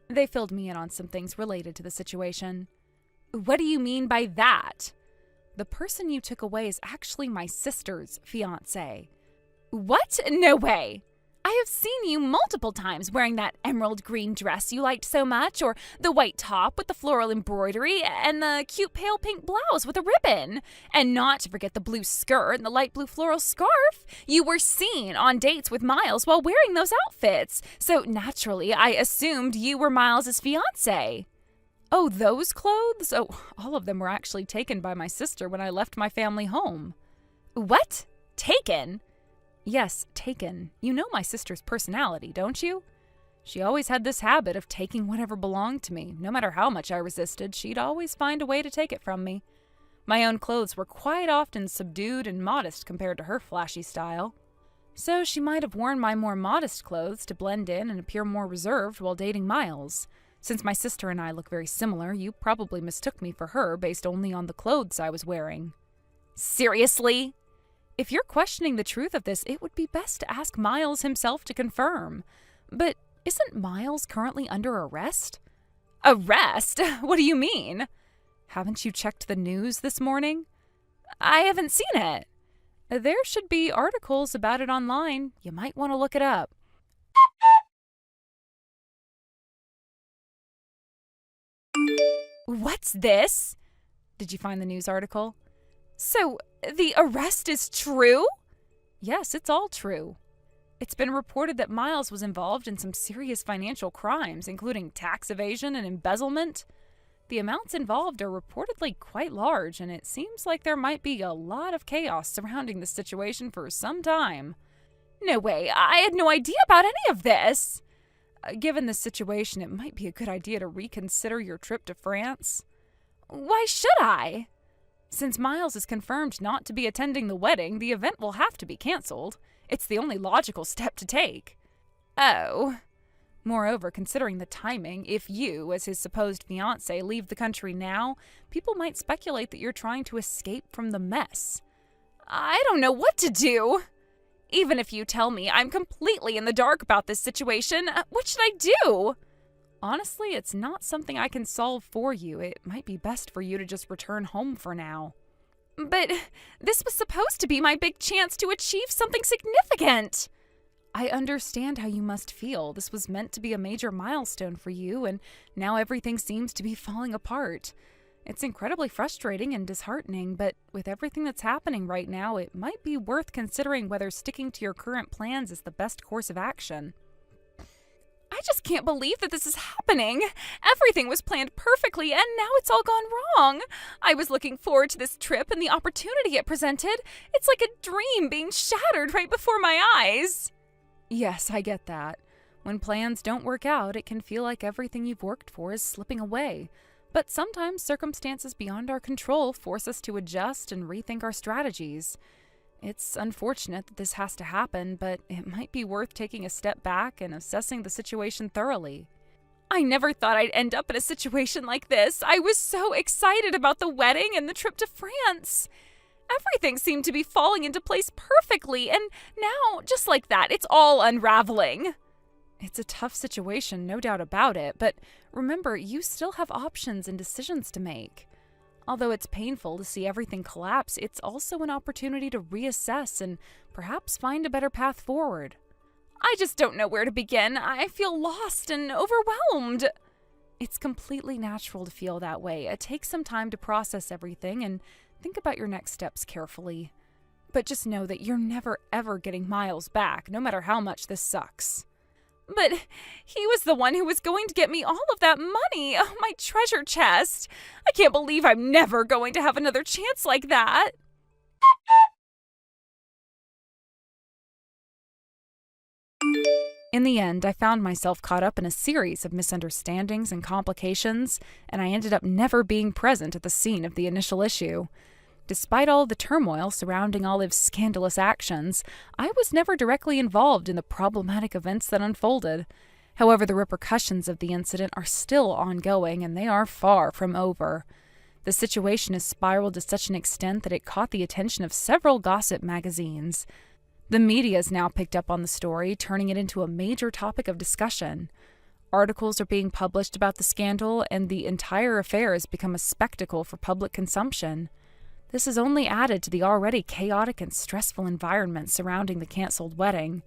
They filled me in on some things related to the situation. What do you mean by that? The person you took away is actually my sister's fiancé. What? No way! I have seen you multiple times wearing that emerald green dress you liked so much, or the white top with the floral embroidery, and the cute pale pink blouse with a ribbon. And not to forget the blue skirt and the light blue floral scarf. You were seen on dates with Miles while wearing those outfits, so naturally I assumed you were Miles's fiancé. Oh, those clothes? Oh, all of them were actually taken by my sister when I left my family home. What? Taken? Yes, taken. You know my sister's personality, don't you? She always had this habit of taking whatever belonged to me. No matter how much I resisted, she'd always find a way to take it from me. My own clothes were quite often subdued and modest compared to her flashy style. So she might have worn my more modest clothes to blend in and appear more reserved while dating Miles. Since my sister and I look very similar, you probably mistook me for her based only on the clothes I was wearing. Seriously? If you're questioning the truth of this, it would be best to ask Miles himself to confirm. But isn't Miles currently under arrest? Arrest? What do you mean? Haven't you checked the news this morning? I haven't seen it. There should be articles about it online. You might want to look it up. What's this? Did you find the news article? So, the arrest is true? Yes, it's all true. It's been reported that Miles was involved in some serious financial crimes, including tax evasion and embezzlement. The amounts involved are reportedly quite large, and it seems like there might be a lot of chaos surrounding the situation for some time. No way, I had no idea about any of this. Given the situation, it might be a good idea to reconsider your trip to France. Why should I? Since Miles is confirmed not to be attending the wedding, the event will have to be canceled. It's the only logical step to take. Oh. Moreover, considering the timing, if you, as his supposed fiancé, leave the country now, people might speculate that you're trying to escape from the mess. I don't know what to do. Even if you tell me I'm completely in the dark about this situation, what should I do? Honestly, it's not something I can solve for you. It might be best for you to just return home for now. But this was supposed to be my big chance to achieve something significant. I understand how you must feel. This was meant to be a major milestone for you, and now everything seems to be falling apart. It's incredibly frustrating and disheartening, but with everything that's happening right now, it might be worth considering whether sticking to your current plans is the best course of action. I just can't believe that this is happening. Everything was planned perfectly, and now it's all gone wrong. I was looking forward to this trip and the opportunity it presented. It's like a dream being shattered right before my eyes. Yes, I get that. When plans don't work out, it can feel like everything you've worked for is slipping away. But sometimes circumstances beyond our control force us to adjust and rethink our strategies. It's unfortunate that this has to happen, but it might be worth taking a step back and assessing the situation thoroughly. I never thought I'd end up in a situation like this. I was so excited about the wedding and the trip to France. Everything seemed to be falling into place perfectly, and now, just like that, it's all unraveling. It's a tough situation, no doubt about it, but remember, you still have options and decisions to make. Although it's painful to see everything collapse, it's also an opportunity to reassess and perhaps find a better path forward. I just don't know where to begin. I feel lost and overwhelmed. It's completely natural to feel that way. Take some time to process everything and think about your next steps carefully. But just know that you're never ever getting Miles back, no matter how much this sucks. But he was the one who was going to get me all of that money, my treasure chest. I can't believe I'm never going to have another chance like that. In the end, I found myself caught up in a series of misunderstandings and complications, and I ended up never being present at the scene of the initial issue. Despite all the turmoil surrounding Olive's scandalous actions, I was never directly involved in the problematic events that unfolded. However, the repercussions of the incident are still ongoing, and they are far from over. The situation has spiraled to such an extent that it caught the attention of several gossip magazines. The media has now picked up on the story, turning it into a major topic of discussion. Articles are being published about the scandal, and the entire affair has become a spectacle for public consumption. This has only added to the already chaotic and stressful environment surrounding the canceled wedding.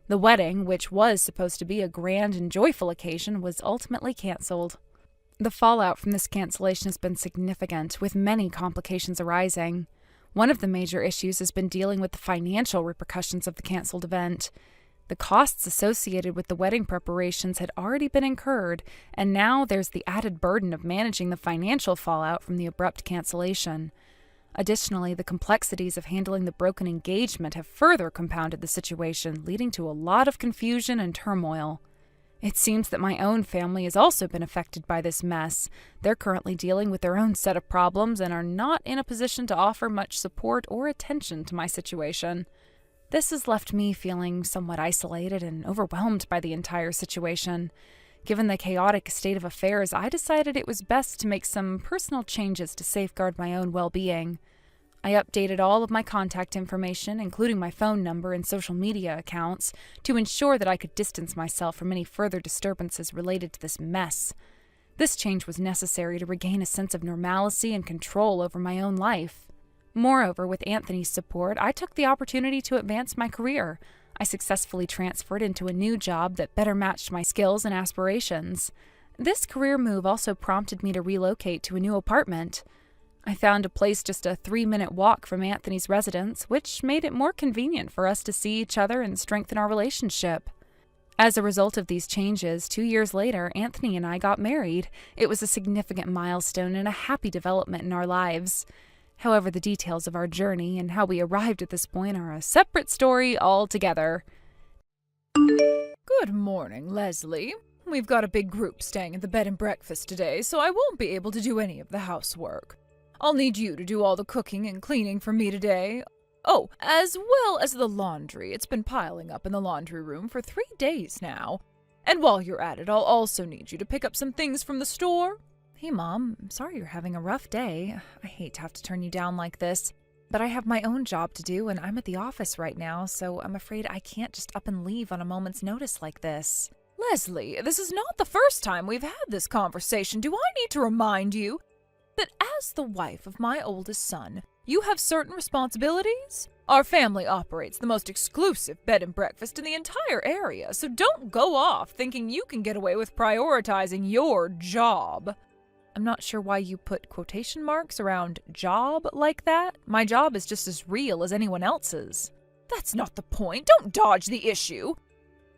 The wedding, which was supposed to be a grand and joyful occasion, was ultimately canceled. The fallout from this cancellation has been significant, with many complications arising. One of the major issues has been dealing with the financial repercussions of the canceled event. The costs associated with the wedding preparations had already been incurred, and now there's the added burden of managing the financial fallout from the abrupt cancellation. Additionally, the complexities of handling the broken engagement have further compounded the situation, leading to a lot of confusion and turmoil. It seems that my own family has also been affected by this mess. They're currently dealing with their own set of problems and are not in a position to offer much support or attention to my situation. This has left me feeling somewhat isolated and overwhelmed by the entire situation. Given the chaotic state of affairs, I decided it was best to make some personal changes to safeguard my own well-being. I updated all of my contact information, including my phone number and social media accounts, to ensure that I could distance myself from any further disturbances related to this mess. This change was necessary to regain a sense of normalcy and control over my own life. Moreover, with Anthony's support, I took the opportunity to advance my career. I successfully transferred into a new job that better matched my skills and aspirations. This career move also prompted me to relocate to a new apartment. I found a place just a 3-minute walk from Anthony's residence, which made it more convenient for us to see each other and strengthen our relationship. As a result of these changes, 2 years later, Anthony and I got married. It was a significant milestone and a happy development in our lives. However, the details of our journey and how we arrived at this point are a separate story altogether. Good morning, Leslie. We've got a big group staying at the bed and breakfast today, so I won't be able to do any of the housework. I'll need you to do all the cooking and cleaning for me today. Oh, as well as the laundry. It's been piling up in the laundry room for 3 days now. And while you're at it, I'll also need you to pick up some things from the store. Hey, Mom, I'm sorry you're having a rough day. I hate to have to turn you down like this, but I have my own job to do and I'm at the office right now, so I'm afraid I can't just up and leave on a moment's notice like this. Leslie, this is not the first time we've had this conversation. Do I need to remind you that as the wife of my oldest son, you have certain responsibilities? Our family operates the most exclusive bed and breakfast in the entire area, so don't go off thinking you can get away with prioritizing your job. I'm not sure why you put quotation marks around job like that. My job is just as real as anyone else's. That's not the point. Don't dodge the issue.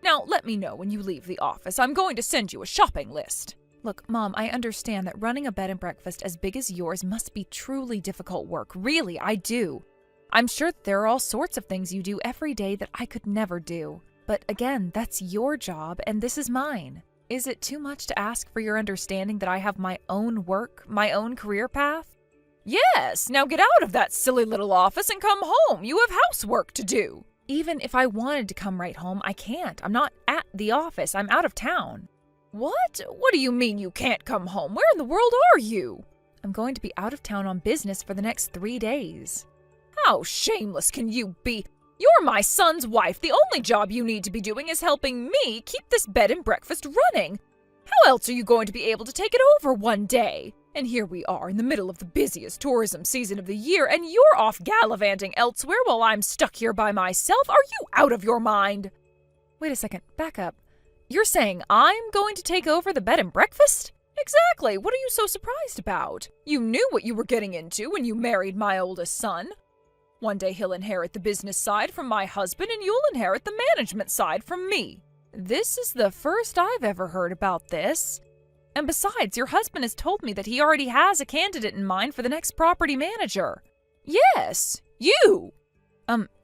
Now, let me know when you leave the office. I'm going to send you a shopping list. Look, Mom, I understand that running a bed and breakfast as big as yours must be truly difficult work. Really, I do. I'm sure that there are all sorts of things you do every day that I could never do. But again, that's your job and this is mine. Is it too much to ask for your understanding that I have my own work, my own career path? Yes, now get out of that silly little office and come home. You have housework to do. Even if I wanted to come right home, I can't. I'm not at the office. I'm out of town. What? What do you mean you can't come home? Where in the world are you? I'm going to be out of town on business for the next 3 days. How shameless can you be? You're my son's wife. The only job you need to be doing is helping me keep this bed and breakfast running. How else are you going to be able to take it over one day? And here we are in the middle of the busiest tourism season of the year, and you're off gallivanting elsewhere while I'm stuck here by myself. Are you out of your mind? Wait a second, back up. You're saying I'm going to take over the bed and breakfast? Exactly. What are you so surprised about? You knew what you were getting into when you married my oldest son. One day he'll inherit the business side from my husband, and you'll inherit the management side from me. This is the first I've ever heard about this. And besides, your husband has told me that he already has a candidate in mind for the next property manager. Yes, you!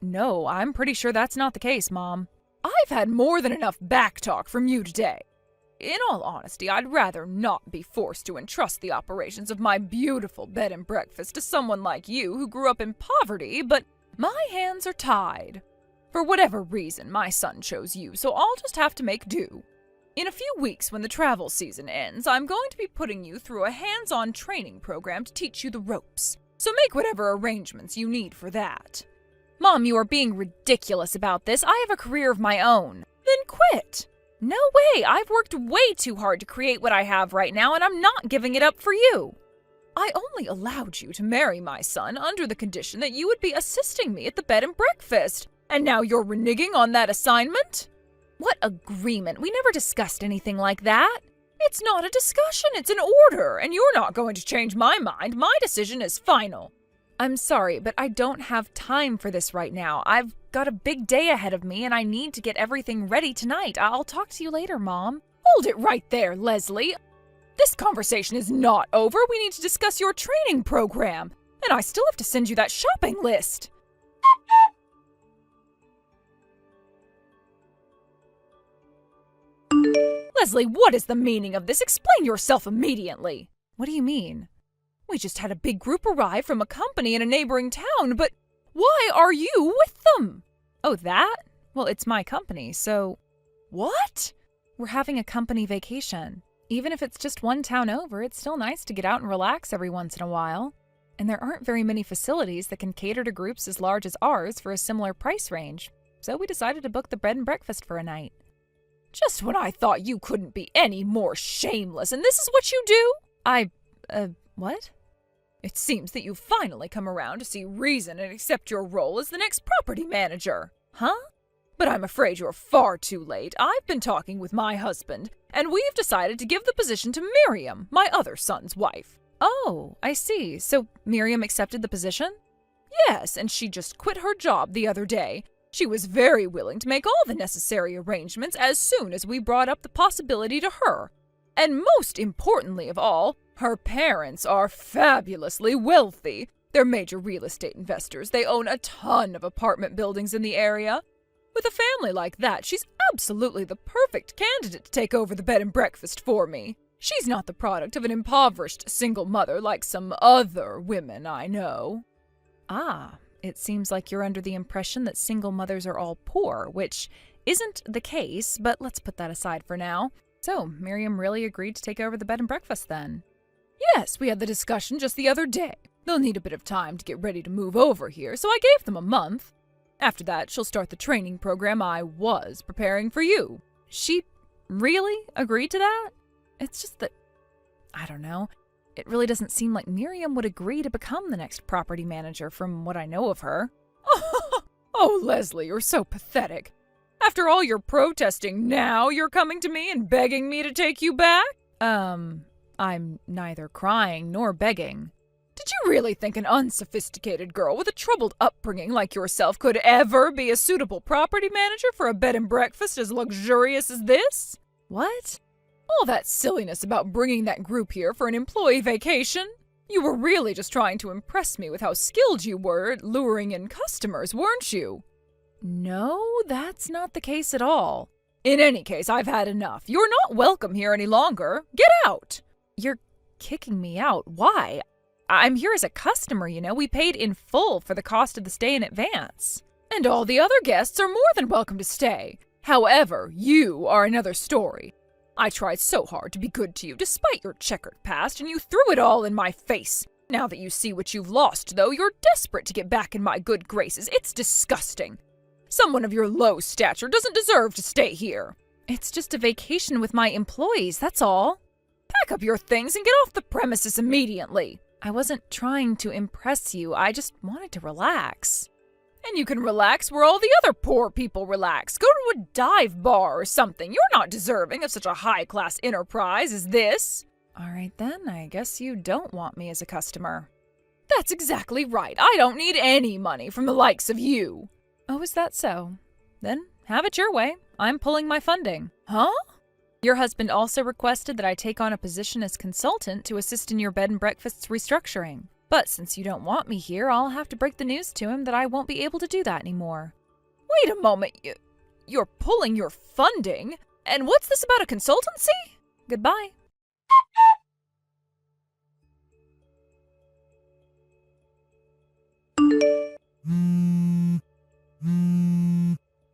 No, I'm pretty sure that's not the case, Mom. I've had more than enough backtalk from you today. In all honesty, I'd rather not be forced to entrust the operations of my beautiful bed and breakfast to someone like you who grew up in poverty, but my hands are tied. For whatever reason, my son chose you, so I'll just have to make do. In a few weeks, when the travel season ends, I'm going to be putting you through a hands-on training program to teach you the ropes. So make whatever arrangements you need for that. Mom, you are being ridiculous about this. I have a career of my own. Then quit. No way. I've worked way too hard to create what I have right now, and I'm not giving it up for you. I only allowed you to marry my son under the condition that you would be assisting me at the bed and breakfast. And now you're reneging on that assignment? What agreement? We never discussed anything like that. It's not a discussion, it's an order, and you're not going to change my mind. My decision is final. I'm sorry, but I don't have time for this right now. I've got a big day ahead of me, and I need to get everything ready tonight. I'll talk to you later, Mom. Hold it right there, Leslie. This conversation is not over. We need to discuss your training program, and I still have to send you that shopping list. Leslie, what is the meaning of this? Explain yourself immediately. What do you mean? We just had a big group arrive from a company in a neighboring town, but why are you with them? Oh, that? Well, it's my company, so... What? We're having a company vacation. Even if it's just one town over, it's still nice to get out and relax every once in a while. And there aren't very many facilities that can cater to groups as large as ours for a similar price range. So we decided to book the bed and breakfast for a night. Just when I thought you couldn't be any more shameless, and this is what you do? What? It seems that you've finally come around to see reason and accept your role as the next property manager. Huh? But I'm afraid you're far too late. I've been talking with my husband, and we've decided to give the position to Miriam, my other son's wife. Oh, I see. So Miriam accepted the position? Yes, and she just quit her job the other day. She was very willing to make all the necessary arrangements as soon as we brought up the possibility to her. And most importantly of all, her parents are fabulously wealthy. They're major real estate investors. They own a ton of apartment buildings in the area. With a family like that, she's absolutely the perfect candidate to take over the bed and breakfast for me. She's not the product of an impoverished single mother like some other women I know. Ah, it seems like you're under the impression that single mothers are all poor, which isn't the case, but let's put that aside for now. So, Miriam really agreed to take over the bed and breakfast then? Yes, we had the discussion just the other day. They'll need a bit of time to get ready to move over here, so I gave them a month. After that, she'll start the training program I was preparing for you. She really agreed to that? It's just that, I don't know. It really doesn't seem like Miriam would agree to become the next property manager from what I know of her. Oh, Leslie, you're so pathetic. After all your protesting, now you're coming to me and begging me to take you back? I'm neither crying nor begging. Did you really think an unsophisticated girl with a troubled upbringing like yourself could ever be a suitable property manager for a bed and breakfast as luxurious as this? What? All that silliness about bringing that group here for an employee vacation? You were really just trying to impress me with how skilled you were at luring in customers, weren't you? No, that's not the case at all. In any case, I've had enough. You're not welcome here any longer. Get out! You're kicking me out. Why? I'm here as a customer, you know. We paid in full for the cost of the stay in advance. And all the other guests are more than welcome to stay. However, you are another story. I tried so hard to be good to you despite your checkered past, and you threw it all in my face. Now that you see what you've lost, though, you're desperate to get back in my good graces. It's disgusting. Someone of your low stature doesn't deserve to stay here. It's just a vacation with my employees, that's all. Pack up your things and get off the premises immediately. I wasn't trying to impress you. I just wanted to relax. And you can relax where all the other poor people relax. Go to a dive bar or something. You're not deserving of such a high-class enterprise as this. All right then, I guess you don't want me as a customer. That's exactly right. I don't need any money from the likes of you. Oh, is that so? Then have it your way. I'm pulling my funding. Huh? Your husband also requested that I take on a position as consultant to assist in your bed and breakfast's restructuring. But since you don't want me here, I'll have to break the news to him that I won't be able to do that anymore. Wait a moment. You're pulling your funding? And what's this about a consultancy? Goodbye.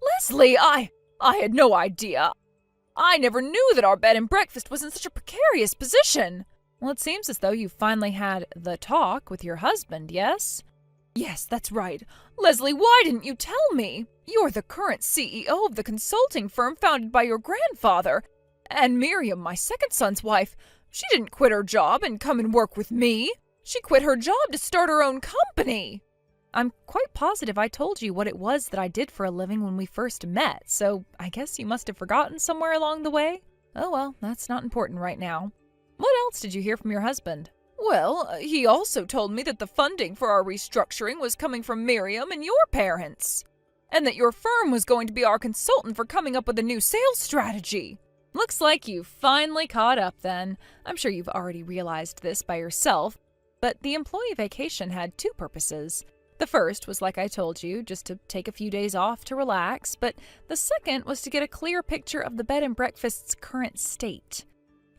Leslie, I had no idea. I never knew that our bed and breakfast was in such a precarious position. Well, it seems as though you finally had the talk with your husband, yes? Yes, that's right. Leslie, why didn't you tell me? You're the current CEO of the consulting firm founded by your grandfather. And Miriam, my second son's wife, she didn't quit her job and come and work with me. She quit her job to start her own company. I'm quite positive I told you what it was that I did for a living when we first met, so I guess you must have forgotten somewhere along the way. Oh well, that's not important right now. What else did you hear from your husband? Well, he also told me that the funding for our restructuring was coming from Miriam and your parents, and that your firm was going to be our consultant for coming up with a new sales strategy. Looks like you finally caught up then. I'm sure you've already realized this by yourself, but the employee vacation had two purposes. The first was, like I told you, just to take a few days off to relax, but the second was to get a clear picture of the bed and breakfast's current state.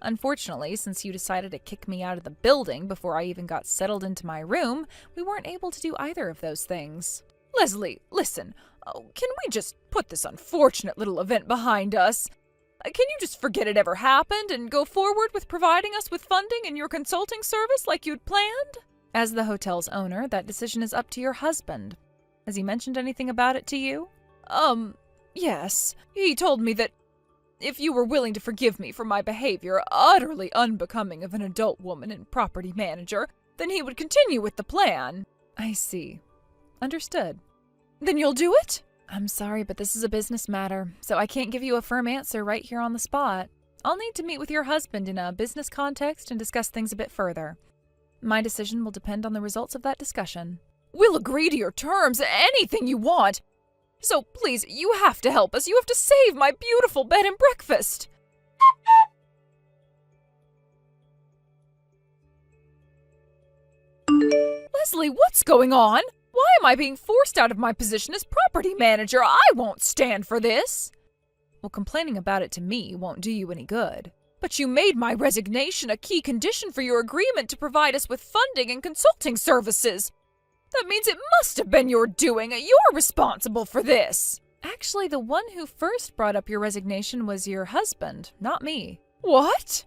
Unfortunately, since you decided to kick me out of the building before I even got settled into my room, we weren't able to do either of those things. Leslie, listen. Can we just put this unfortunate little event behind us? Can you just forget it ever happened and go forward with providing us with funding and your consulting service like you'd planned? As the hotel's owner, that decision is up to your husband. Has he mentioned anything about it to you? Yes. He told me that if you were willing to forgive me for my behavior, utterly unbecoming of an adult woman and property manager, then he would continue with the plan. I see. Understood. Then you'll do it? I'm sorry, but this is a business matter, so I can't give you a firm answer right here on the spot. I'll need to meet with your husband in a business context and discuss things a bit further. My decision will depend on the results of that discussion. We'll agree to your terms, anything you want. So please, you have to help us. You have to save my beautiful bed and breakfast. Leslie, what's going on? Why am I being forced out of my position as property manager? I won't stand for this. Well, complaining about it to me won't do you any good. But you made my resignation a key condition for your agreement to provide us with funding and consulting services. That means it must have been your doing. You're responsible for this. Actually, the one who first brought up your resignation was your husband, not me. What?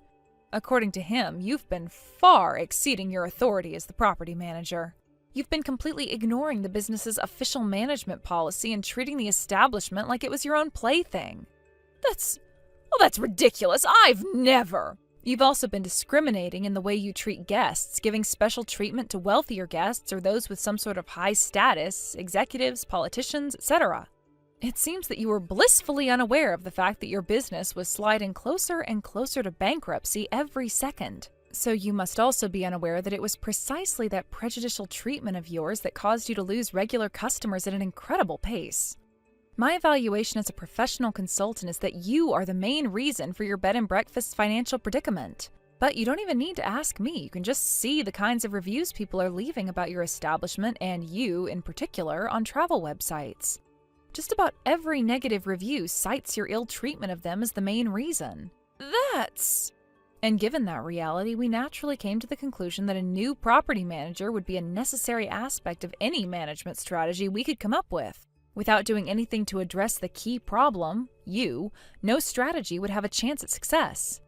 According to him, you've been far exceeding your authority as the property manager. You've been completely ignoring the business's official management policy and treating the establishment like it was your own plaything. That's ridiculous. I've never. You've also been discriminating in the way you treat guests, giving special treatment to wealthier guests or those with some sort of high status, executives, politicians, etc. It seems that you were blissfully unaware of the fact that your business was sliding closer and closer to bankruptcy every second. So you must also be unaware that it was precisely that prejudicial treatment of yours that caused you to lose regular customers at an incredible pace. My evaluation as a professional consultant is that you are the main reason for your bed and breakfast's financial predicament. But you don't even need to ask me. You can just see the kinds of reviews people are leaving about your establishment and you, in particular, on travel websites. Just about every negative review cites your ill treatment of them as the main reason. That's... And given that reality, we naturally came to the conclusion that a new property manager would be a necessary aspect of any management strategy we could come up with. Without doing anything to address the key problem, no strategy would have a chance at success.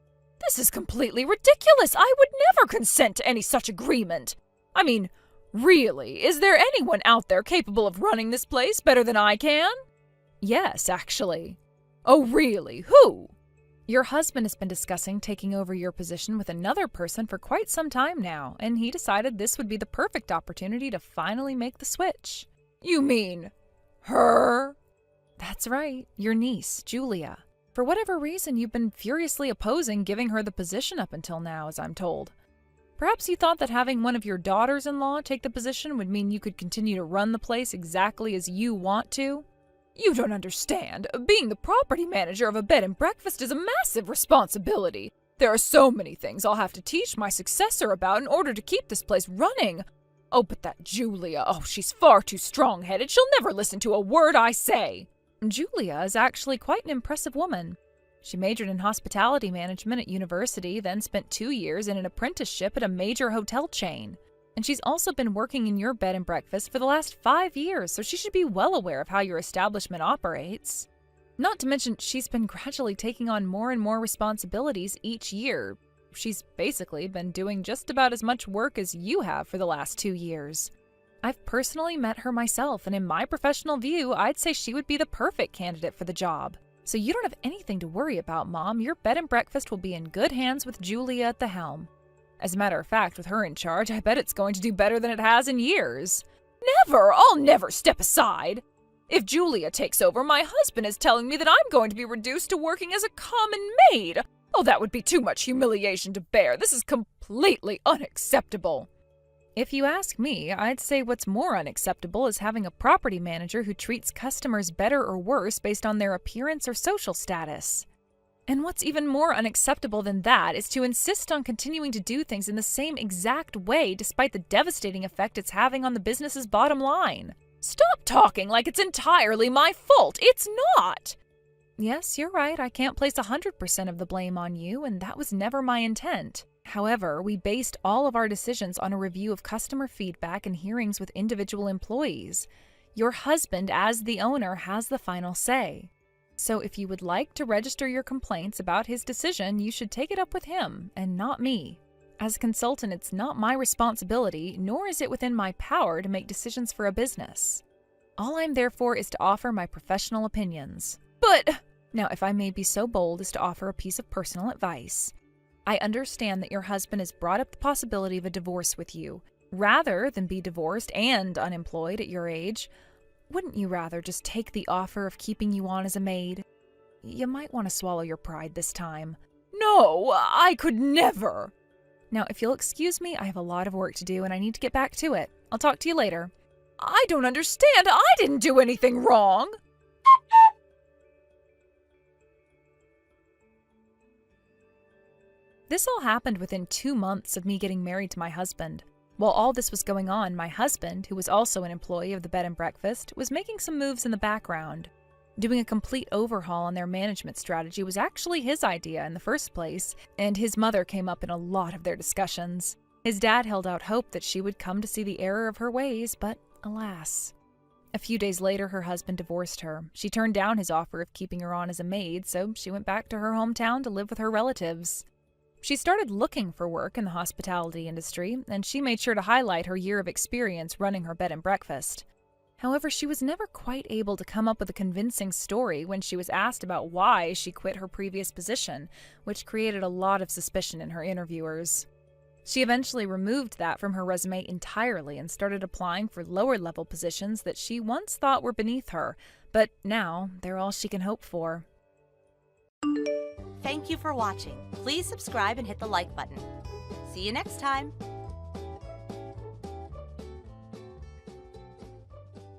This is completely ridiculous! I would never consent to any such agreement! I mean, really, is there anyone out there capable of running this place better than I can? Yes, actually. Oh, really? Who? Your husband has been discussing taking over your position with another person for quite some time now, and he decided this would be the perfect opportunity to finally make the switch. You mean her? That's right, your niece, Julia. For whatever reason, you've been furiously opposing giving her the position up until now, as I'm told. Perhaps you thought that having one of your daughters-in-law take the position would mean you could continue to run the place exactly as you want to? You don't understand. Being the property manager of a bed and breakfast is a massive responsibility. There are so many things I'll have to teach my successor about in order to keep this place running. Oh, but that Julia, she's far too strong-headed. She'll never listen to a word I say. Julia is actually quite an impressive woman. She majored in hospitality management at university, then spent 2 years in an apprenticeship at a major hotel chain. And she's also been working in your bed and breakfast for the last 5 years, so she should be well aware of how your establishment operates. Not to mention, she's been gradually taking on more and more responsibilities each year. She's basically been doing just about as much work as you have for the last 2 years. I've personally met her myself, and in my professional view, I'd say she would be the perfect candidate for the job. So you don't have anything to worry about, Mom. Your bed and breakfast will be in good hands with Julia at the helm. As a matter of fact, with her in charge, I bet it's going to do better than it has in years. Never! I'll never step aside! If Julia takes over, my husband is telling me that I'm going to be reduced to working as a common maid. Oh, that would be too much humiliation to bear. This is completely unacceptable. If you ask me, I'd say what's more unacceptable is having a property manager who treats customers better or worse based on their appearance or social status. And what's even more unacceptable than that is to insist on continuing to do things in the same exact way despite the devastating effect it's having on the business's bottom line. Stop talking like it's entirely my fault. It's not. Yes, you're right. I can't place 100% of the blame on you, and that was never my intent. However, we based all of our decisions on a review of customer feedback and hearings with individual employees. Your husband, as the owner, has the final say. So if you would like to register your complaints about his decision, you should take it up with him, and not me. As a consultant, it's not my responsibility, nor is it within my power to make decisions for a business. All I'm there for is to offer my professional opinions. But... Now, if I may be so bold as to offer a piece of personal advice, I understand that your husband has brought up the possibility of a divorce with you. Rather than be divorced and unemployed at your age, wouldn't you rather just take the offer of keeping you on as a maid? You might want to swallow your pride this time. No, I could never. Now, if you'll excuse me, I have a lot of work to do and I need to get back to it. I'll talk to you later. I don't understand. I didn't do anything wrong. This all happened within 2 months of me getting married to my husband. While all this was going on, my husband, who was also an employee of the bed and breakfast, was making some moves in the background. Doing a complete overhaul on their management strategy was actually his idea in the first place, and his mother came up in a lot of their discussions. His dad held out hope that she would come to see the error of her ways, but alas. A few days later, her husband divorced her. She turned down his offer of keeping her on as a maid, so she went back to her hometown to live with her relatives. She started looking for work in the hospitality industry, and she made sure to highlight her year of experience running her bed and breakfast. However, she was never quite able to come up with a convincing story when she was asked about why she quit her previous position, which created a lot of suspicion in her interviewers. She eventually removed that from her resume entirely and started applying for lower-level positions that she once thought were beneath her, but now they're all she can hope for. Thank you for watching. Please subscribe and hit the like button. See you next time.